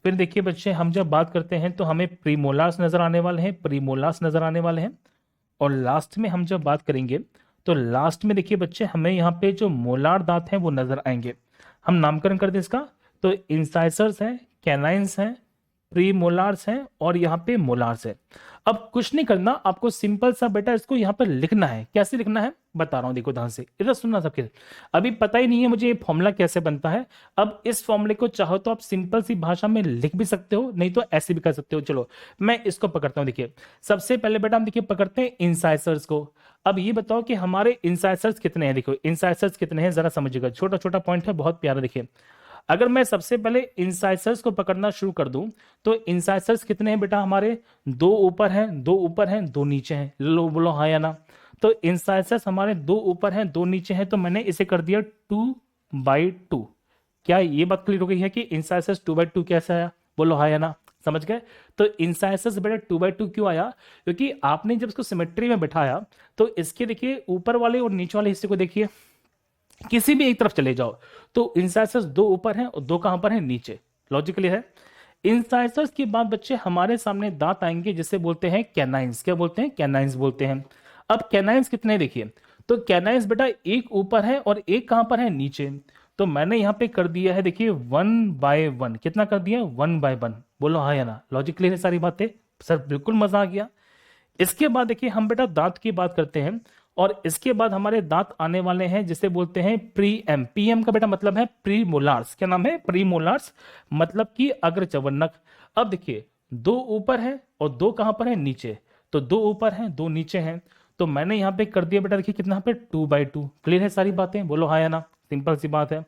फिर देखिए बच्चे हम जब बात करते हैं तो हमें प्रीमोलार्स नजर आने वाले हैं, प्रीमोलार्स नजर आने वाले हैं। और लास्ट में हम जब बात करेंगे तो लास्ट में देखिए बच्चे हमें यहाँ पे जो मोलार दांत हैं वो नजर आएंगे। हम नामकरण कर दें इसका, तो इंसाइसर्स हैं, कैनाइंस हैं, प्री मोलार्स हैं और यहाँ पे मोलार्स है। अब कुछ नहीं करना, आपको सिंपल सा बेटा इसको यहाँ पर लिखना है। कैसे लिखना है बता रहा हूं, देखो ध्यान से इधर सुनना सबके। अभी पता ही नहीं है मुझे ये फॉर्मूला कैसे बनता है। अब इस फॉर्मूले को चाहो तो आप सिंपल सी भाषा में लिख भी सकते हो, नहीं तो ऐसे भी कर सकते हो। चलो मैं इसको पकड़ता हूं। देखिए सबसे पहले बेटा हम देखिए पकड़ते हैं इंसाइसर्स को। अब ये बताओ कि हमारे इंसाइसर्स कितने हैं। देखो इंसाइसर्स कितने हैं जरा समझिएगा, छोटा छोटा पॉइंट है, बहुत प्यारा। देखिए अगर मैं सबसे पहले इंसाइसर्स को पकड़ना शुरू कर दूं तो इंसाइसर्स कितने हैं बेटा हमारे, दो ऊपर हैं, दो ऊपर हैं, दो नीचे हैं। लो बोलो हाँ या ना। तो इंसाइसर्स हमारे दो ऊपर हैं, दो नीचे हैं, तो मैंने इसे कर दिया 2/2। क्या ये बात क्लियर हो गई है कि इंसाइसर्स 2/2 कैसे आया, बोलो हाँ या ना, समझ गए। तो इंसाइसर्स बेटा 2/2 क्यों आया, क्योंकि आपने जब इसको सिमेट्री में बैठाया तो इसके देखिए ऊपर वाले और नीचे वाले हिस्से को देखिए, किसी भी एक तरफ चले जाओ तो इंसाइसर्स दो ऊपर हैं और दो कहां पर हैं, नीचे। लॉजिकली है। इंसाइसर्स के बाद बच्चे हमारे सामने दांत आएंगे जिसे बोलते हैं कैनाइंस। क्या बोलते हैं, कैनाइंस बोलते हैं। अब कैनाइंस कितने देखिए, तो कैनाइंस बेटा एक ऊपर है और एक कहां पर है, नीचे। तो मैंने यहां पे कर दिया है देखिए 1/1। कितना कर दिया, 1/1। बोलो हाँ या ना, लॉजिक क्लियर है सारी बातें सर, बिल्कुल मजा आ गया। इसके बाद देखिए हम बेटा दांत की बात करते हैं, और इसके बाद हमारे दांत आने वाले हैं जिसे बोलते हैं प्रीएम। पीएम का बेटा मतलब है प्री मोलार्स। क्या नाम है, प्री मोलार्स, मतलब कि अग्र चवन्नक। अब देखिए दो ऊपर है और दो कहां पर है, नीचे। तो दो ऊपर हैं, दो नीचे हैं, तो मैंने यहां पे कर दिया बेटा देखिए कितना पे 2/2। क्लियर है सारी बातें, बोलो हाँ या ना, सिंपल सी बात है।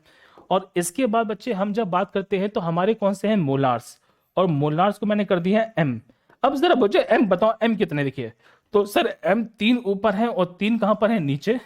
और इसके बाद बच्चे हम जब बात करते हैं तो हमारे कौन से हैं, मोलार्स, और मोलार्स को मैंने कर दिया है एम। अब जरा बच्चे एम बताओ, एम कितने देखिए, तो सर एम तीन ऊपर है और तीन कहां पर है, नीचे।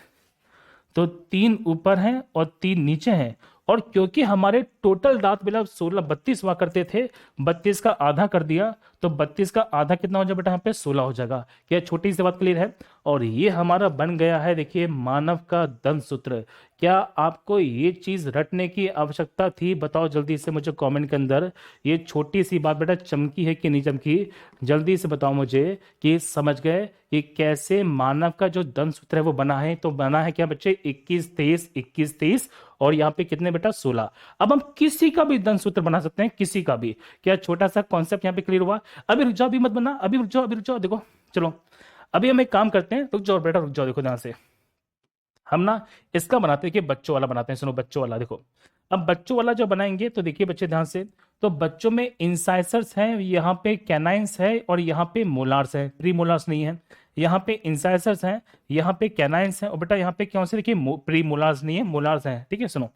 तो तीन ऊपर हैं और तीन नीचे हैं। और क्योंकि हमारे टोटल दांत बिला 32 हुआ करते थे, 32 का आधा कर दिया, तो 32 का आधा कितना हो जाएगा बेटा, यहाँ पे 16 हो जाएगा। क्या छोटी सी बात क्लियर है। और ये हमारा बन गया है देखिए मानव का दंत सूत्र। क्या आपको ये चीज रटने की आवश्यकता थी, बताओ जल्दी से मुझे कमेंट के अंदर। ये छोटी सी बात बेटा चमकी है कि नहीं चमकी, जल्दी से बताओ मुझे कि समझ गए कि कैसे मानव का जो दंत सूत्र है वो बना है। तो बना है क्या बच्चे, 21 23 21 23, और यहाँ पे कितने बेटा 16। अब हम किसी का भी दंत सूत्र बना सकते हैं, किसी का भी। क्या छोटा सा कॉन्सेप्ट यहाँ पे क्लियर हुआ। अभी रुक जाओ, अभी मत बना, अभी रुक जाओ, अभी रुक जाओ, देखो चलो अभी हम एक काम करते हैं, रुक जाओ बेटा रुक जाओ, देखो ध्यान से। हम ना इसका बनाते हैं कि बच्चों वाला बनाते हैं, सुनो बच्चों वाला। देखो अब बच्चों वाला जो बनाएंगे तो देखिए बच्चे ध्यान से, तो बच्चों में इंसाइसर्स हैं, यहाँ पे कैनाइंस है और यहाँ पे मोलार्स है, प्री मोलार्स नहीं है। यहाँ पे इंसाइसर्स हैं, यहाँ पे कैनाइंस हैं, और बेटा यहाँ पे कौन से देखिए प्री मोलार्स नहीं है, मोलार्स हैं। ठीक है सुनो,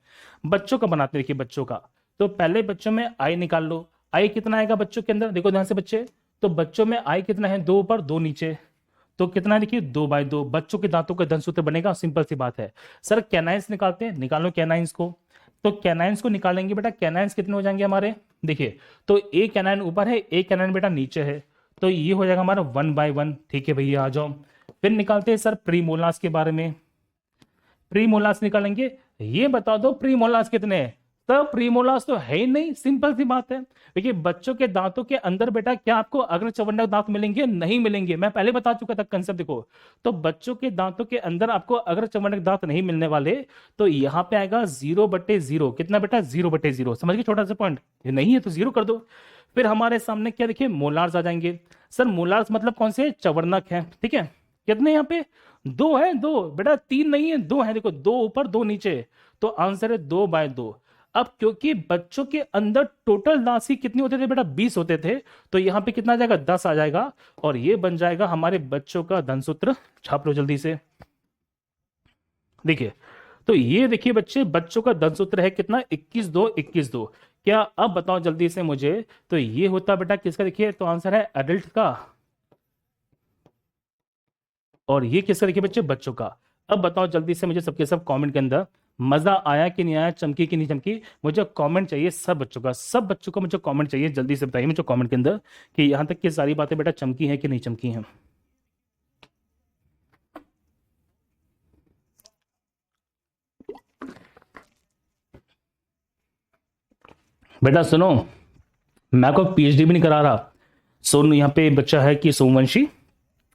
बच्चों का बनाते देखिए बच्चों का। तो पहले बच्चों में आई निकाल लो, आई कितना आएगा बच्चों के अंदर, देखो ध्यान से बच्चे। तो बच्चों में आई कितना है, दो ऊपर दो नीचे, तो कितना है देखिए 2/2। बच्चों के दांतों का दंत सूत्र बनेगा, सिंपल सी बात है। सर कैनाइंस निकालते हैं, निकालो कैनाइंस को। तो कैनाइंस को निकालेंगे बेटा, कैनाइंस कितने हो जाएंगे हमारे, देखिए तो एक कैनाइन ऊपर है, एक कैनाइन बेटा नीचे है, तो ये हो जाएगा हमारा 1/1। ठीक है भैया आ जाओ। फिर निकालते हैं सर प्रीमोलास के बारे में। प्रीमोलास निकालेंगे, ये बता दो प्रीमोलास कितने हैं। तो प्रीमोलास तो है ही नहीं, सिंपल सी बात है। देखिए बच्चों के दांतों के अंदर बेटा क्या आपको अग्र चवन्नक दांत मिलेंगे, नहीं मिलेंगे, मैं पहले बता चुका था कंसेप्ट। देखो तो बच्चों के दांतों के अंदर आपको अग्र चवन्नक दांत नहीं मिलने वाले, तो यहां पे आएगा 0/0। कितना बेटा, 0/0। समझ गए छोटा सा पॉइंट, ये नहीं है तो 0 कर दो। फिर हमारे सामने क्या देखिए मोलार्स आ जाएंगे। सर मोलार्स मतलब कौन से, चवर्णक है। ठीक है, कितने यहाँ पे, दो है, दो बेटा, तीन नहीं है, दो है। देखो दो ऊपर दो नीचे, तो आंसर है 2/2। अब क्योंकि बच्चों के अंदर टोटल राशि कितनी होते थे बेटा, 20 होते थे, तो यहां पे कितना आ जाएगा, 10 आ जाएगा, और ये बन जाएगा हमारे बच्चों का दंत सूत्र। छाप लो जल्दी से, देखिए। तो ये देखिए बच्चे, बच्चों का दंत सूत्र है कितना, 21/2 21/2। क्या अब बताओ जल्दी से मुझे, तो ये होता बेटा किसका, देखिए तो आंसर है एडल्ट का, और ये किसका देखिए बच्चे, बच्चों का। अब बताओ जल्दी से मुझे सबके सब कमेंट के अंदर, मजा आया कि नहीं आया, चमकी कि नहीं चमकी, मुझे कमेंट चाहिए सब बच्चों का, सब बच्चों का मुझे कमेंट चाहिए, जल्दी से बताइए मुझे कमेंट के अंदर कि यहां तक की सारी बातें बेटा चमकी हैं कि नहीं चमकी हैं। बेटा सुनो, मैं कोई पीएचडी भी नहीं करा रहा। सोनू यहाँ पे बच्चा है कि सोमवंशी,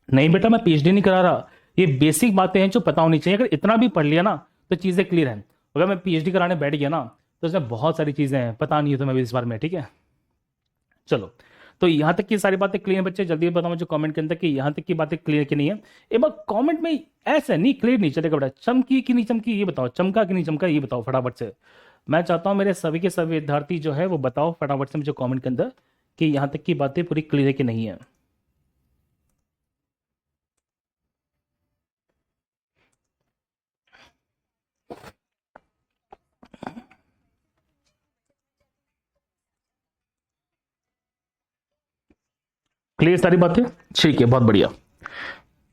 नहीं बेटा मैं पीएचडी नहीं करा रहा। ये बेसिक बातें हैं जो पता होनी चाहिए। अगर इतना भी पढ़ लिया ना तो चीजें क्लियर हैं। अगर मैं पीएचडी कराने बैठ गया ना तो इसमें बहुत सारी चीजें हैं, पता नहीं है तुम्हें भी इस बारे में, ठीक है। चलो, तो यहां तक की सारी बातें क्लियर है बच्चे, जल्दी बताओ मुझे कमेंट के अंदर कि यहां तक की बातें क्लियर की नहीं है। एक बार कमेंट में ऐसे नहीं, क्लियर नहीं चलेगा बेटा, चमकी कि नहीं चमकी ये बताओ, चमका कि नहीं चमका ये बताओ फटाफट से। मैं चाहता हूं मेरे सभी के सभी विद्यार्थी जो है वो बताओ फटाफट से मुझे कमेंट के अंदर कि यहां तक की बातें पूरी क्लियर है कि नहीं है। क्लियर सारी बातें, ठीक है, बहुत बढ़िया,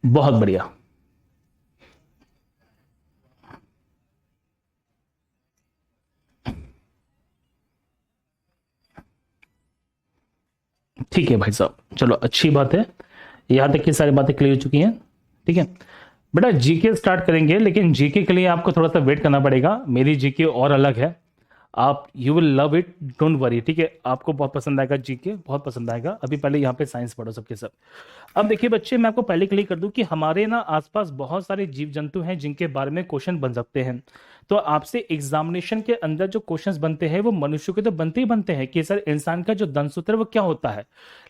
बहुत बढ़िया। ठीक है भाई साहब, चलो अच्छी बात है, यहां तक की सारी बातें क्लियर हो चुकी हैं। ठीक है बेटा, जीके स्टार्ट करेंगे, लेकिन जीके के लिए आपको थोड़ा सा वेट करना पड़ेगा। मेरी जीके और अलग है, आप you will love it, don't worry, ठीक है। आपको बहुत पसंद आएगा, जीके बहुत पसंद आएगा। अभी पहले यहाँ पे साइंस पढ़ो सबके सब। अब देखिए बच्चे, मैं आपको पहले क्लियर कर दूं कि हमारे ना आसपास बहुत सारे जीव जंतु हैं जिनके बारे में क्वेश्चन बन सकते हैं। तो आपसे एग्जामिनेशन के अंदर जो क्वेश्चंस बनते हैं वो मनुष्य के तो बनते ही बनते हैं कि सर इंसान का जो दंतसूत्र है वो क्या होता है।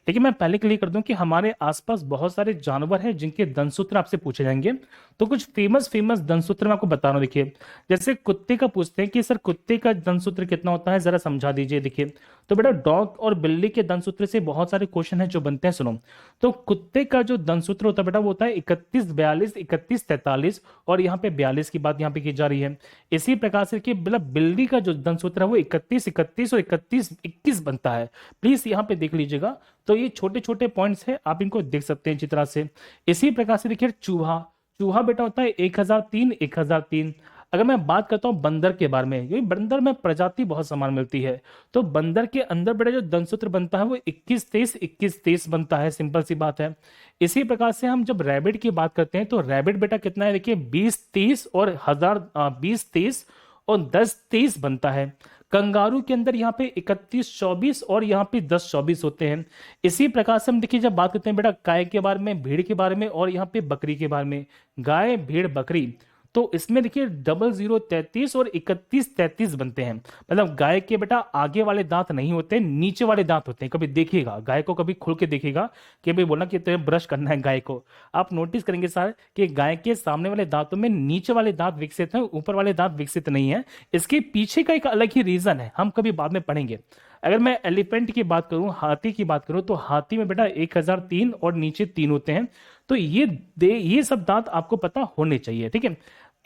लेकिन मैं पहले क्लियर कर दूं कि हमारे आसपास बहुत सारे जानवर हैं जिनके दंतसूत्र आपसे पूछे जाएंगे। तो कुछ फेमस फेमस दंतसूत्र मैं आपको बता रहा हूं। देखिए, जैसे कुत्ते का पूछते हैं कि सर कुत्ते का दंतसूत्र कितना होता है, जरा समझा दीजिए। देखिए, तो बेटा डॉग और बिल्ली के दंतसूत्र से बहुत सारे क्वेश्चन हैं जो बनते हैं, सुनो। तो कुत्ते का जो दंतसूत्र होता है बेटा वो होता है 31 42 31 43, और यहाँ पे 42 की बात यहाँ पे की जा रही है। इसी प्रकार से कि बिल्ली का जो दंतसूत्र है वो 31 31 और 31 21 बनता है। प्लीज यहाँ पे देख लीजिएगा। तो ये छोटे छोटे पॉइंट्स हैं, आप इनको देख सकते हैं इसी तरह से। इसी प्रकार से देखिए चूहा, चूहा बेटा होता है 1003 1003। अगर मैं बात करता हूं बंदर के बारे में, क्योंकि बंदर में प्रजाति बहुत समान मिलती है, तो बंदर के अंदर बेटा जो दंतसूत्र बनता है वो 21 23 21 23 बनता है, सिंपल सी बात है। इसी प्रकार से हम जब रैबिट की बात करते हैं तो रैबिट बेटा कितना है, देखिए 20 30 और 20 30 और 10 23 बनता है। कंगारू के अंदर यहाँ पे 31 24 और यहाँ पे 10 24 होते हैं। इसी प्रकार से हम देखिए जब बात करते हैं बेटा गाय के बारे में, भीड़ के बारे में और यहाँ पे बकरी के बारे में, गाय भीड़ बकरी, तो इसमें देखिए 0033 और 31 33 बनते हैं। मतलब गाय के बेटा आगे वाले दांत नहीं होते, नीचे वाले दांत होते हैं। कभी देखिएगा गाय को, कभी खुल के देखिएगा कि भाई बोला कि तुम्हें ब्रश करना है गाय को, आप नोटिस करेंगे सर कि गाय के सामने वाले दांतों में नीचे वाले दांत विकसित हैं, ऊपर वाले दांत विकसित नहीं है। इसके पीछे का एक अलग ही रीजन है, हम कभी बाद में पढ़ेंगे। अगर मैं एलिफेंट की बात करूं, हाथी की बात करूं, तो हाथी में बेटा 1003 और नीचे 3 होते हैं। तो ये सब दांत आपको पता होने चाहिए, ठीक है।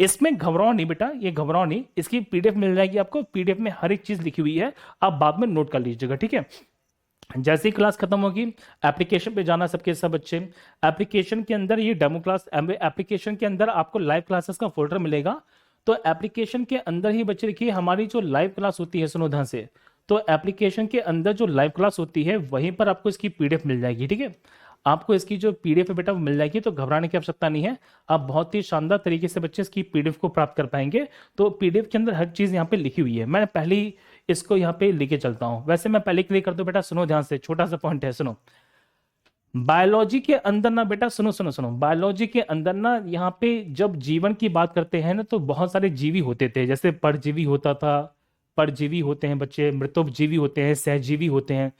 इसमें घबराओ नहीं बेटा, ये घबराओ नहीं, इसकी पीडीएफ मिल जाएगी आपको, पीडीएफ में हर एक चीज लिखी हुई है, आप बाद में नोट कर लीजिएगा, ठीक है। जैसे ही क्लास खत्म होगी एप्लीकेशन पे जाना सबके सब बच्चे। एप्लीकेशन के अंदर ये डेमो क्लास, एप्लीकेशन के अंदर आपको लाइव क्लासेस का फोल्डर मिलेगा। तो एप्लीकेशन के अंदर ही बच्चे देखिए हमारी जो लाइव क्लास होती है, सुनो ध्यान से, तो एप्लीकेशन के अंदर जो लाइव क्लास होती है वहीं पर आपको इसकी पीडीएफ मिल जाएगी, ठीक है। आपको इसकी जो पीडीएफ है बेटा वो मिल जाएगी, तो घबराने की आवश्यकता नहीं है। आप बहुत ही शानदार तरीके से बच्चे इसकी पीडीएफ को प्राप्त कर पाएंगे। तो पीडीएफ के अंदर हर चीज यहाँ पे लिखी हुई है, मैं पहले ही इसको यहाँ पे लेके चलता हूँ। वैसे मैं पहले क्लिक कर दूं बेटा, सुनो ध्यान से, छोटा सा पॉइंट है, सुनो। बायोलॉजी के अंदर ना बेटा, सुनो सुनो सुनो, बायोलॉजी के अंदर ना यहाँ पे जब जीवन की बात करते हैं ना तो बहुत सारे जीवी होते थे। जैसे परजीवी होता था, परजीवी होते हैं बच्चे, मृतोपजीवी होते हैं, सहजीवी होते हैं।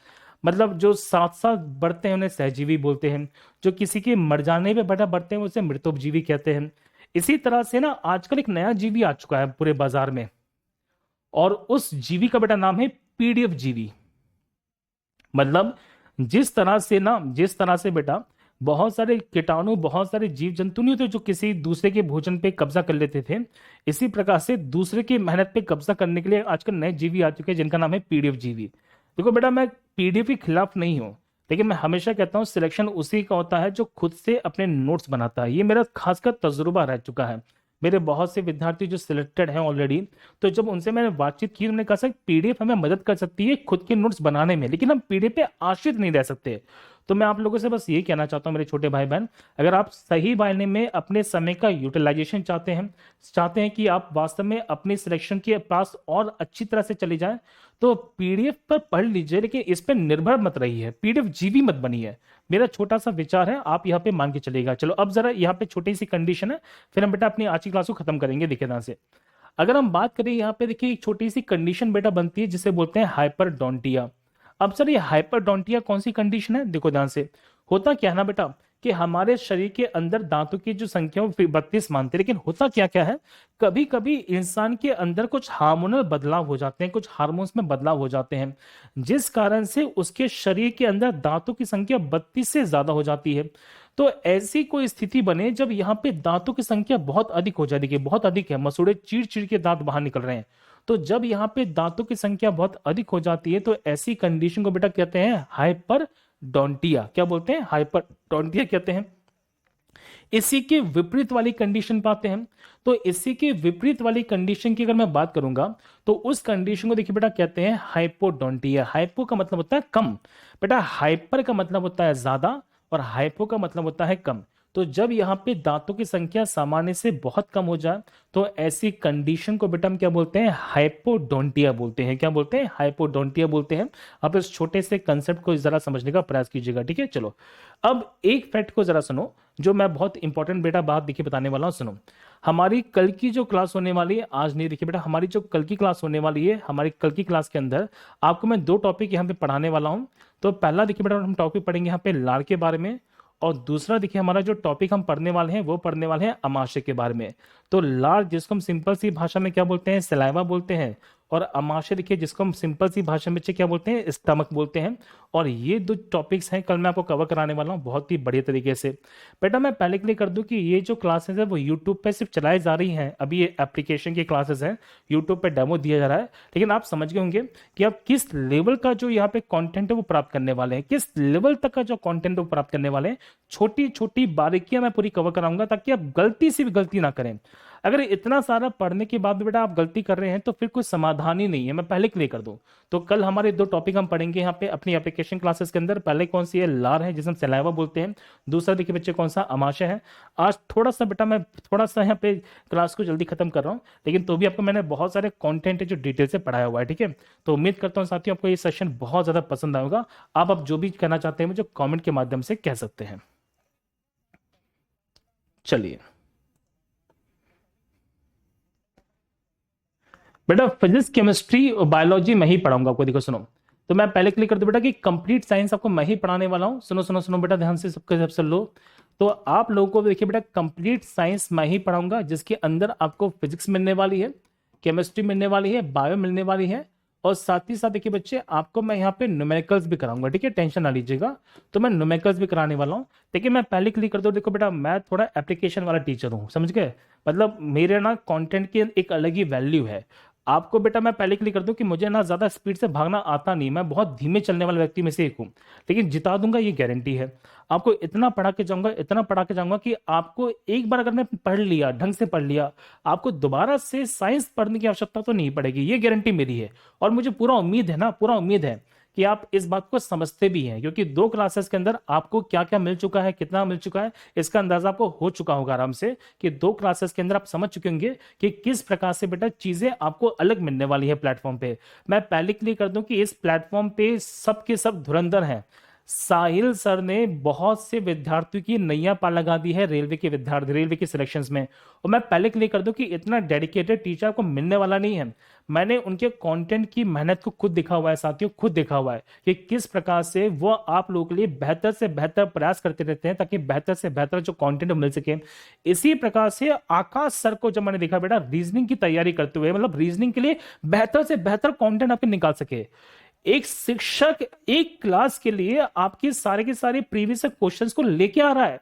मतलब जो साथ साथ बढ़ते हैं उन्हें सहजीवी बोलते हैं, जो किसी के मर जाने पे बेटा बढ़ते हैं उसे मृतोपजीवी कहते हैं। इसी तरह से ना आजकल एक नया जीवी आ चुका है पूरे बाजार में, और उस जीवी का बेटा नाम है पीडीएफ जीवी। मतलब जिस तरह से बेटा बहुत सारे कीटाणु, बहुत सारे जीव जंतु नहीं होते जो किसी दूसरे के भोजन पे कब्जा कर लेते थे, इसी प्रकार से दूसरे की मेहनत पे कब्जा करने के लिए आजकल नए जीवी आ चुके हैं जिनका नाम है पीडीएफ जीवी। देखो बेटा, मैं पीडीएफ के खिलाफ नहीं हूं, लेकिन मैं हमेशा कहता हूं सिलेक्शन उसी का होता है जो खुद से अपने नोट्स बनाता है। ये मेरा खासकर तजुर्बा रह चुका है। मेरे बहुत से विद्यार्थी जो सिलेक्टेड हैं ऑलरेडी, तो जब उनसे मैंने बातचीत की उन्होंने कहा सर पीडीएफ हमें मदद कर सकती है खुद के नोट्स बनाने में, लेकिन हम पीडीएफ पे आश्रित नहीं रह सकते। तो मैं आप लोगों से बस ये कहना चाहता हूँ मेरे छोटे भाई बहन, अगर आप सही मायने में अपने समय का यूटिलाइजेशन चाहते हैं कि आप वास्तव में अपने सिलेक्शन के पास और अच्छी तरह से चले जाएं, तो पीडीएफ पर पढ़ लीजिए, लेकिन इस पर निर्भर मत रहिए, पीडीएफ जीवी मत बनिए। मेरा छोटा सा विचार है, आप यहाँ पे मान के चलेगा। चलो अब जरा यहाँ पे छोटी सी कंडीशन है, फिर हम बेटा अपनी आज की क्लास को खत्म करेंगे। देखिए ध्यान से, अगर हम बात करें यहाँ पे, देखिए एक छोटी सी कंडीशन बेटा बनती है जिसे बोलते हैं हाइपरडोंटिया। अब सर ये हाइपरडोंटिया कौन सी कंडीशन है, देखो ध्यान से। होता क्या है ना बेटा कि हमारे शरीर के अंदर दांतों की जो संख्या वो 32 मानते हैं, लेकिन होता क्या क्या है, कभी कभी इंसान के अंदर कुछ हार्मोनल बदलाव हो जाते हैं, कुछ हार्मोन्स में बदलाव हो जाते हैं, जिस कारण से उसके शरीर के अंदर दांतों की संख्या 32 से ज्यादा हो जाती है। तो ऐसी कोई स्थिति बने जब यहाँ पे दांतों की संख्या बहुत अधिक हो जाए, देखिए बहुत अधिक है, मसूड़े चीर चीर के दांत बाहर निकल रहे हैं। तो जब यहाँ पे दांतों की संख्या बहुत अधिक हो जाती है, तो ऐसी कंडीशन को बेटा कहते हैं हाइपरडोंटिया। क्या बोलते हैं, हाइपरडोंटिया कहते हैं। इसी के विपरीत वाली कंडीशन पाते हैं, तो इसी के विपरीत वाली कंडीशन की अगर मैं बात करूंगा, तो उस कंडीशन को देखिए बेटा कहते हैं हाइपोडोंटिया। हाइपो का मतलब होता है कम, बेटा हाइपर का मतलब होता है ज्यादा, और हाइपो का मतलब होता है कम। तो जब यहाँ पे दांतों की संख्या सामान्य से बहुत कम हो जाए, तो ऐसी कंडीशन को बेटा हम क्या बोलते हैं, हाइपोडोंटिया बोलते हैं। क्या बोलते हैं, हाइपोडोंटिया बोलते हैं। आप इस छोटे से कंसेप्ट को जरा समझने का प्रयास कीजिएगा, ठीक है। चलो अब एक फैक्ट को जरा सुनो, जो मैं बहुत इंपॉर्टेंट बेटा बात देखिए बताने वाला हूं, सुनो। हमारी कल की जो क्लास होने वाली है, आज नहीं, देखिए बेटा हमारी जो कल की क्लास होने वाली है, हमारी कल की क्लास के अंदर आपको मैं 2 टॉपिक यहाँ पे पढ़ाने वाला हूँ। तो पहला देखिए बेटा हम टॉपिक पढ़ेंगे यहाँ पे लार के बारे में, और दूसरा देखिए हमारा जो टॉपिक हम पढ़ने वाले हैं वो पढ़ने वाले हैं अमाशय के बारे में। तो लार जिसको हम सिंपल सी भाषा में क्या बोलते हैं, सलाइवा बोलते हैं, और अमाशय देखिए जिसको हम सिंपल सी भाषा में क्या बोलते हैं, स्टमक बोलते हैं। और ये 2 टॉपिक्स हैं, कल मैं आपको कवर कराने वाला हूँ बहुत ही बढ़िया तरीके से। बेटा मैं पहले क्लियर कर दूं कि ये जो क्लासेस है वो यूट्यूब पे सिर्फ चलाई जा रही हैं, अभी ये एप्लीकेशन की क्लासेस हैं, यूट्यूब पे डेमो दिया जा रहा है। लेकिन आप समझ गए होंगे कि आप किस लेवल का जो यहाँ पे कंटेंट है वो प्राप्त करने वाले हैं, किस लेवल तक का जो कंटेंट वो प्राप्त करने वाले हैं। छोटी छोटी बारीकियां मैं पूरी कवर कराऊंगा, ताकि आप गलती से भी गलती ना करें। अगर इतना सारा पढ़ने के बाद भी बेटा आप गलती कर रहे हैं, तो फिर कोई समाधान ही नहीं है, मैं पहले क्लियर कर दूं। तो कल हमारे 2 टॉपिक हम पढ़ेंगे यहाँ पे अपनी एप्लीकेशन क्लासेस के अंदर। पहले कौन सी है, लार है जिसे हम सलाइवा बोलते हैं। दूसरा देखिए बच्चे कौन सा, अमाशय है। आज थोड़ा सा बेटा मैं थोड़ा सा यहाँ पे क्लास को जल्दी खत्म कर रहा हूँ, लेकिन तो भी आपको मैंने बहुत सारे कॉन्टेंट है जो डिटेल से पढ़ाया हुआ है, ठीक है। तो उम्मीद करता हूँ साथियों आपको ये सेशन बहुत ज्यादा पसंद आएगा। आप अब जो भी कहना चाहते हैं मुझे कॉमेंट के माध्यम से कह सकते हैं। चलिए बेटा फिजिक्स केमिस्ट्री और बायोलॉजी मैं ही पढ़ाऊंगा आपको, देखो सुनो। तो मैं पहले क्लिक कर दूं बेटा कि कंप्लीट साइंस आपको मैं ही पढ़ाने वाला हूं। सुनो सुनो सुनो बेटा ध्यान से, सबके सब सुन लो। तो आप लोगों को देखिए बेटा कंप्लीट साइंस मैं ही पढ़ाऊंगा, जिसके अंदर आपको फिजिक्स मिलने वाली है, केमिस्ट्री मिलने वाली है, बायो मिलने वाली है, और साथ ही साथ देखिए बच्चे आपको मैं यहाँ पे न्यूमेरिकल्स भी कराऊंगा, ठीक है, टेंशन ना लीजिएगा। तो मैं न्यूमेरिकल्स भी कराने वाला हूँ। लेकिन मैं पहले क्लिक कर दूं, देखो बेटा मैं थोड़ा एप्लीकेशन वाला टीचर हूँ, समझ गए। मतलब मेरे ना कंटेंट की एक अलग ही वैल्यू है। आपको बेटा मैं पहले क्लिक कर दूं कि मुझे ना ज्यादा स्पीड से भागना आता नहीं, मैं बहुत धीमे चलने वाले व्यक्ति में से एक हूं, लेकिन जिता दूंगा ये गारंटी है। आपको इतना पढ़ा के जाऊंगा, इतना पढ़ा के जाऊंगा कि आपको एक बार अगर मैं पढ़ लिया, ढंग से पढ़ लिया, आपको दोबारा से साइंस पढ़ने की आवश्यकता तो नहीं पड़ेगी, ये गारंटी मेरी है। और मुझे पूरा उम्मीद है ना, पूरा उम्मीद है कि आप इस बात को समझते भी हैं, क्योंकि 2 क्लासेस के अंदर आपको क्या क्या मिल चुका है, कितना मिल चुका है, इसका अंदाजा आपको हो चुका होगा आराम से, कि 2 क्लासेस के अंदर आप समझ चुके होंगे कि किस प्रकार से बेटा चीजें आपको अलग मिलने वाली है प्लेटफॉर्म पे। मैं पहले क्लियर कर दूं कि इस प्लेटफॉर्म पे सब के सब धुरंधर हैं। साहिल सर ने बहुत से विद्यार्थियों की नैया पार लगा दी है रेलवे के विद्यार्थी, रेलवे के सिलेक्शंस में। और मैं पहले क्लियर कर दूं कि इतना डेडिकेटेड टीचर को मिलने वाला नहीं है। मैंने उनके कंटेंट की मेहनत को खुद देखा हुआ है साथियों, खुद देखा हुआ है कि किस प्रकार से वो आप लोगों के लिए बेहतर से बेहतर प्रयास करते रहते हैं, ताकि बेहतर से बेहतर जो कंटेंट मिल सके। इसी प्रकार से आकाश सर को जब मैंने देखा बेटा रीजनिंग की तैयारी करते हुए, मतलब रीजनिंग के लिए बेहतर से बेहतर कंटेंट आपके निकाल सके। एक शिक्षक एक क्लास के लिए आपके सारे के सारे प्रीवियस क्वेश्चंस को लेके आ रहा है,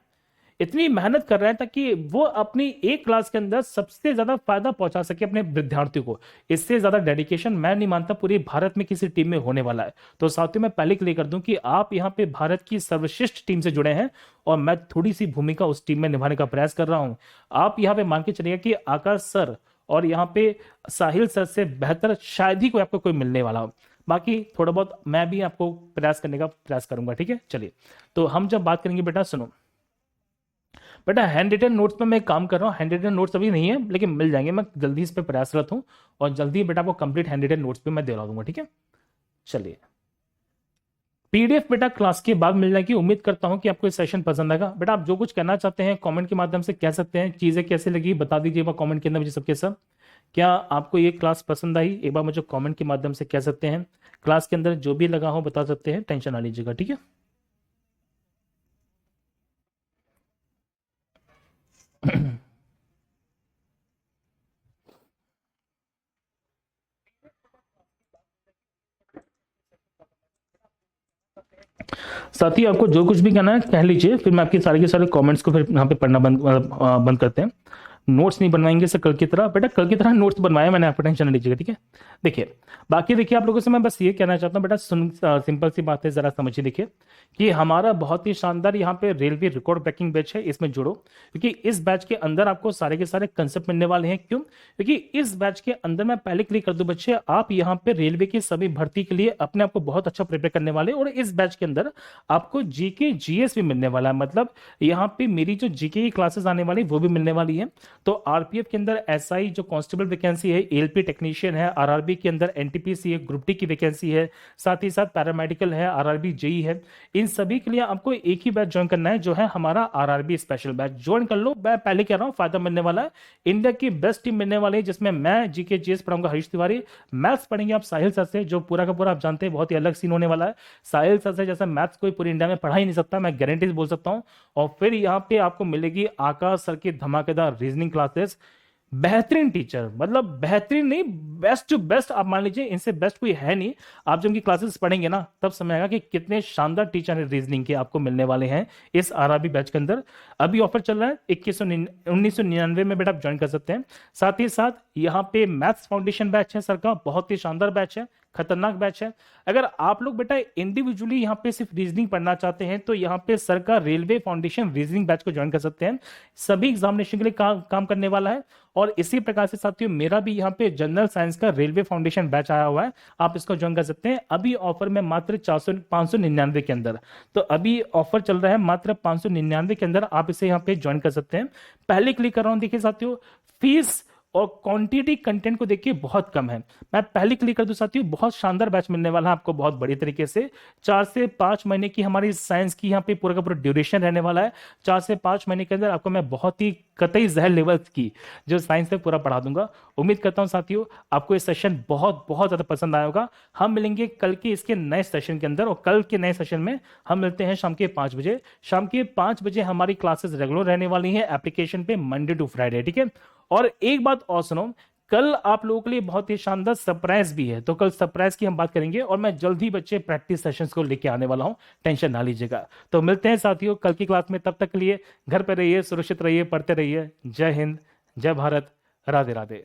इतनी मेहनत कर रहा है ताकि वो अपनी एक क्लास के अंदर सबसे ज्यादा फायदा पहुंचा सके अपने विद्यार्थियों को। इससे ज्यादा डेडिकेशन मैं नहीं मानता पूरे भारत में किसी टीम में होने वाला है। तो साथियों मैं पहले क्लियर कर दूं कि आप यहाँ पे भारत की सर्वश्रेष्ठ टीम से जुड़े हैं, और मैं थोड़ी सी भूमिका उस टीम में निभाने का प्रयास कर रहा हूं। आप यहाँ पे मान के चलिए कि आकाश सर और यहाँ पे साहिल सर से बेहतर शायद ही कोई आपको कोई मिलने वाला हो। बाकी थोड़ा बहुत मैं भी आपको प्रयास करने का प्रयास करूंगा, ठीक है। चलिए, तो हम जब बात करेंगे बेटा, सुनो बेटा, हैंड रिटन नोट्स पे मैं काम कर रहा हूँ। हैंड रिटन नोट्स अभी नहीं है लेकिन मिल जाएंगे, मैं जल्दी इस पे प्रयासरत हूँ और जल्दी बेटा आपको कंप्लीट हैंड रिटन नोट्स पे मैं दिला दूंगा, ठीक है। चलिए, पीडीएफ बेटा क्लास के बाद मिल जाएगी। उम्मीद करता हूं कि आपको ये सेशन पसंद आएगा। बेटा आप जो कुछ कहना चाहते हैं कमेंट के माध्यम से कह सकते हैं, चीजें कैसे लगी बता दीजिएगा कमेंट के अंदर मुझे सबके सब। क्या आपको ये क्लास पसंद आई, एक बार मुझे कमेंट के माध्यम से कह सकते हैं। क्लास के अंदर जो भी लगा हो बता सकते हैं, टेंशन ना लीजिएगा, ठीक है। साथ ही आपको जो कुछ भी कहना है कह लीजिए, फिर मैं आपके सारे के सारे कमेंट्स को फिर यहाँ पे पढ़ना बंद करते हैं। नोट्स नहीं बनवाएंगे से कल की तरह, बेटा कल की तरह नोट्स बनवाया मैंने, आपको टेंशन नहीं लीजिएगा, ठीक है। देखिए, बाकी देखिए आप लोगों से मैं बस ये कहना चाहता हूँ बेटा, सिंपल सी बात है, जरा समझिए। देखिए कि हमारा बहुत ही शानदार यहाँ पे रेलवे रिकॉर्ड ब्रेकिंग बैच है, इसमें जुड़ो, क्योंकि इस बैच के अंदर आपको सारे के सारे कंसेप्ट मिलने वाले हैं। क्यों? क्योंकि इस बैच के अंदर मैं पहले क्लिक कर दूं बच्चे, आप यहाँ पे रेलवे की सभी भर्ती के लिए अपने आप को बहुत अच्छा प्रिपेयर करने वाले, और इस बैच के अंदर आपको जीके जीएस भी मिलने वाला है। मतलब यहाँ पे मेरी जो जीके की क्लासेस आने वाली वो भी मिलने वाली है। तो आरपीएफ के अंदर एसआई जो कांस्टेबल वैकेंसी है, एलपी टेक्नीशियन है, आरआरबी के अंदर एनटीपीसी है, ग्रुप डी की वैकेंसी है, साथ ही साथ पैरामेडिकल है, आरआरबी जेई है, इन सभी के लिए आपको एक ही बैच ज्वाइन करना है, जो है हमारा आरआरबी स्पेशल बैच। ज्वाइन कर लो, मैं पहले कह रहा हूँ फायदा मिलने वाला है। इंडिया की बेस्ट टीम मिलने वाली है, जिसमें मैं जीके जीएस पढ़ाऊंगा हरीश तिवारी, मैथ्स पढ़ेंगे आप साहिल सर से, जो पूरा का पूरा आप जानते हैं बहुत ही अलग सीन होने वाला है। साहिल सर से जैसा मैथ्स कोई पूरी इंडिया में पढ़ा ही नहीं सकता, मैं गारंटी से बोल सकता हूँ। और फिर यहाँ पे आपको मिलेगी आकाश सर की धमाकेदार रीजनिंग क्लासेस। बेहतरीन टीचर, मतलब बेहतरीन नहीं, बेस्ट टू बेस्ट, आप मान लीजिए इनसे बेस्ट कोई है नहीं। आप जब उनकी क्लासेस पढ़ेंगे ना तब समझ आएगा कि कितने शानदार टीचर रीजनिंग के आपको मिलने वाले हैं इस आरआरबी बैच के अंदर। अभी ऑफर चल रहा है, 1999 में बेटा आप ज्वाइन कर सकते हैं। साथ ही साथ यहाँ पे मैथ्स फाउंडेशन बैच है सर का, बहुत ही शानदार बैच है, खतरनाक बैच है। अगर आप लोग बेटा इंडिविजुअली यहाँ पे सिर्फ रीजनिंग पढ़ना चाहते हैं तो यहाँ पे सर का रेलवे फाउंडेशन रीजनिंग बैच को ज्वाइन कर सकते हैं। सभी एग्जामिनेशन के लिए काम करने वाला है। और इसी प्रकार से साथियों मेरा भी यहाँ पे जनरल साइंस का रेलवे फाउंडेशन बैच आया हुआ है, आप इसको ज्वाइन कर सकते हैं। अभी ऑफर में मात्र 599 के अंदर, तो अभी ऑफर चल रहा है मात्र 599 के अंदर, आप इसे यहाँ पे ज्वाइन कर सकते हैं। पहले क्लिक कर रहा हूँ, देखिए साथियों फीस और क्वांटिटी कंटेंट को देखिए बहुत कम है। मैं पहले क्लिक कर दूं साथियों, बहुत शानदार बैच मिलने वाला है आपको बहुत बड़ी तरीके से। 4 से 5 महीने की हमारी साइंस की यहाँ पे पूरा का पूरा ड्यूरेशन रहने वाला है। 4 से 5 महीने के अंदर आपको मैं बहुत ही कतई जहर लेवल की जो साइंस है पूरा पढ़ा दूंगा। उम्मीद करता हूं साथियों आपको ये सेशन बहुत बहुत ज्यादा पसंद आया होगा। हम मिलेंगे कल के इसके नए सेशन के अंदर, और कल के नए सेशन में हम मिलते हैं शाम के 5 बजे। शाम के 5 बजे हमारी क्लासेस रेगुलर रहने वाली हैं एप्लीकेशन पे, मंडे टू फ्राइडे, ठीक है। और एक बात और सुनो, कल आप लोगों के लिए बहुत ही शानदार सरप्राइज भी है, तो कल सरप्राइज की हम बात करेंगे, और मैं जल्द ही बच्चे प्रैक्टिस सेशंस को लेके आने वाला हूं, टेंशन ना लीजिएगा। तो मिलते हैं साथियों कल की क्लास में, तब तक के लिए घर पे रहिए, सुरक्षित रहिए, पढ़ते रहिए। जय हिंद, जय भारत, राधे राधे।